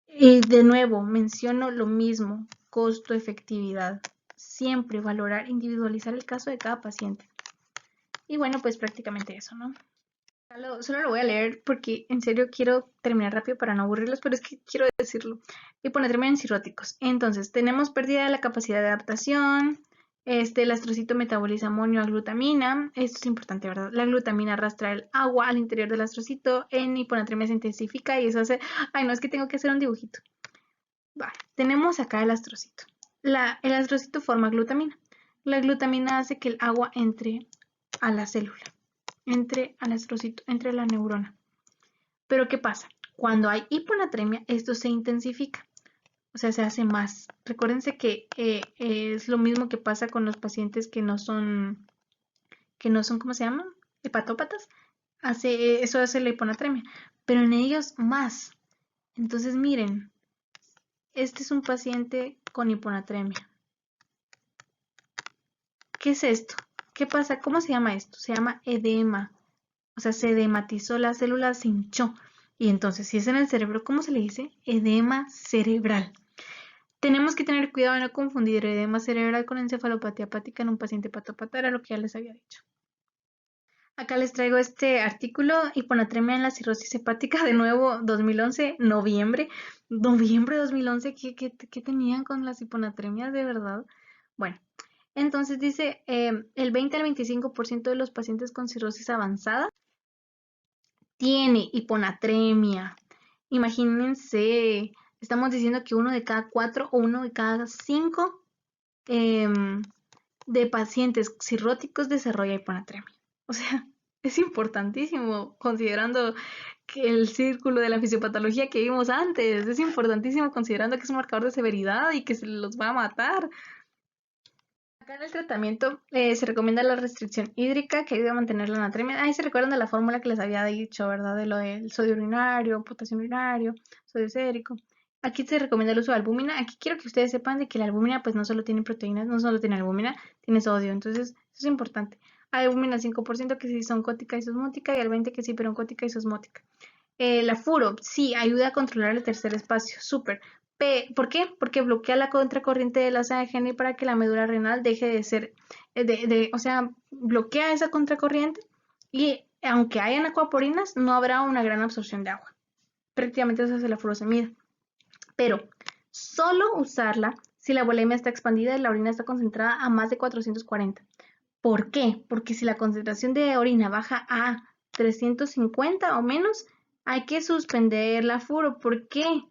Y de nuevo, menciono lo mismo, costo-efectividad. Siempre valorar, individualizar el caso de cada paciente. Y bueno, pues prácticamente eso, ¿no? Solo lo voy a leer porque en serio quiero terminar rápido para no aburrirlos, pero es que quiero decirlo. Hiponatremia en cirróticos. Entonces, tenemos pérdida de la capacidad de adaptación. El astrocito metaboliza amonio a glutamina. Esto es importante, ¿verdad? La glutamina arrastra el agua al interior del astrocito. En hiponatremia se intensifica y eso hace... Ay, no, es que tengo que hacer un dibujito. Vale, tenemos acá el astrocito. El astrocito forma glutamina. La glutamina hace que el agua entre a la célula, entre al astrocito, entre a la neurona. Pero ¿qué pasa? Cuando hay hiponatremia, esto se intensifica, o sea, se hace más. Recuérdense que es lo mismo que pasa con los pacientes que no son, ¿cómo se llaman? Hepatópatas. Eso hace la hiponatremia, pero en ellos más. Entonces, miren, este es un paciente con hiponatremia. ¿Qué es esto? ¿Qué pasa? ¿Cómo se llama esto? Se llama edema. O sea, se edematizó la célula, se hinchó. Y entonces, si es en el cerebro, ¿cómo se le dice? Edema cerebral. Tenemos que tener cuidado de no confundir edema cerebral con encefalopatía hepática en un paciente hepatópata, era lo que ya les había dicho. Acá les traigo este artículo, hiponatremia en la cirrosis hepática, de nuevo, 2011, noviembre de 2011, ¿qué tenían con las hiponatremias de verdad? Bueno, entonces dice, el 20 al 25% de los pacientes con cirrosis avanzada tiene hiponatremia. Imagínense, estamos diciendo que 1 de cada 4 o 1 de cada 5 de pacientes cirróticos desarrolla hiponatremia. O sea, es importantísimo considerando que el círculo de la fisiopatología que vimos antes, es importantísimo considerando que es un marcador de severidad y que se los va a matar. Acá en el tratamiento se recomienda la restricción hídrica que ayuda a mantener la anatremia. Ahí se recuerdan de la fórmula que les había dicho, ¿verdad? De lo del sodio urinario, potasio urinario, sodio sérico. Aquí se recomienda el uso de albúmina. Aquí quiero que ustedes sepan de que la albúmina pues no solo tiene proteínas, no solo tiene albúmina, tiene sodio. Entonces, eso es importante. Hay albúmina 5% que sí son cótica y sosmótica y el 20% que sí peroncótica y sosmótica. La furo, sí, ayuda a controlar el tercer espacio, súper. ¿Por qué? Porque bloquea la contracorriente de la AGN para que la médula renal deje de ser, o sea, bloquea esa contracorriente y aunque hayan acuaporinas, no habrá una gran absorción de agua. Prácticamente eso hace la furosemida. Pero solo usarla si la volemia está expandida y la orina está concentrada a más de 440. ¿Por qué? Porque si la concentración de orina baja a 350 o menos, hay que suspender la furo. ¿Por qué?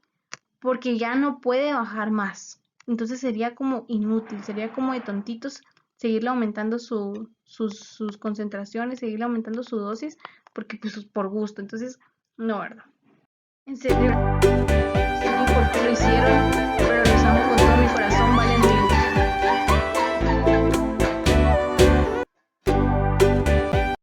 Porque ya no puede bajar más. Entonces sería como inútil, sería como de tontitos seguirle aumentando sus concentraciones, seguirle aumentando su dosis, porque pues por gusto. Entonces, no, ¿verdad? En serio, sí, ¿por qué lo hicieron?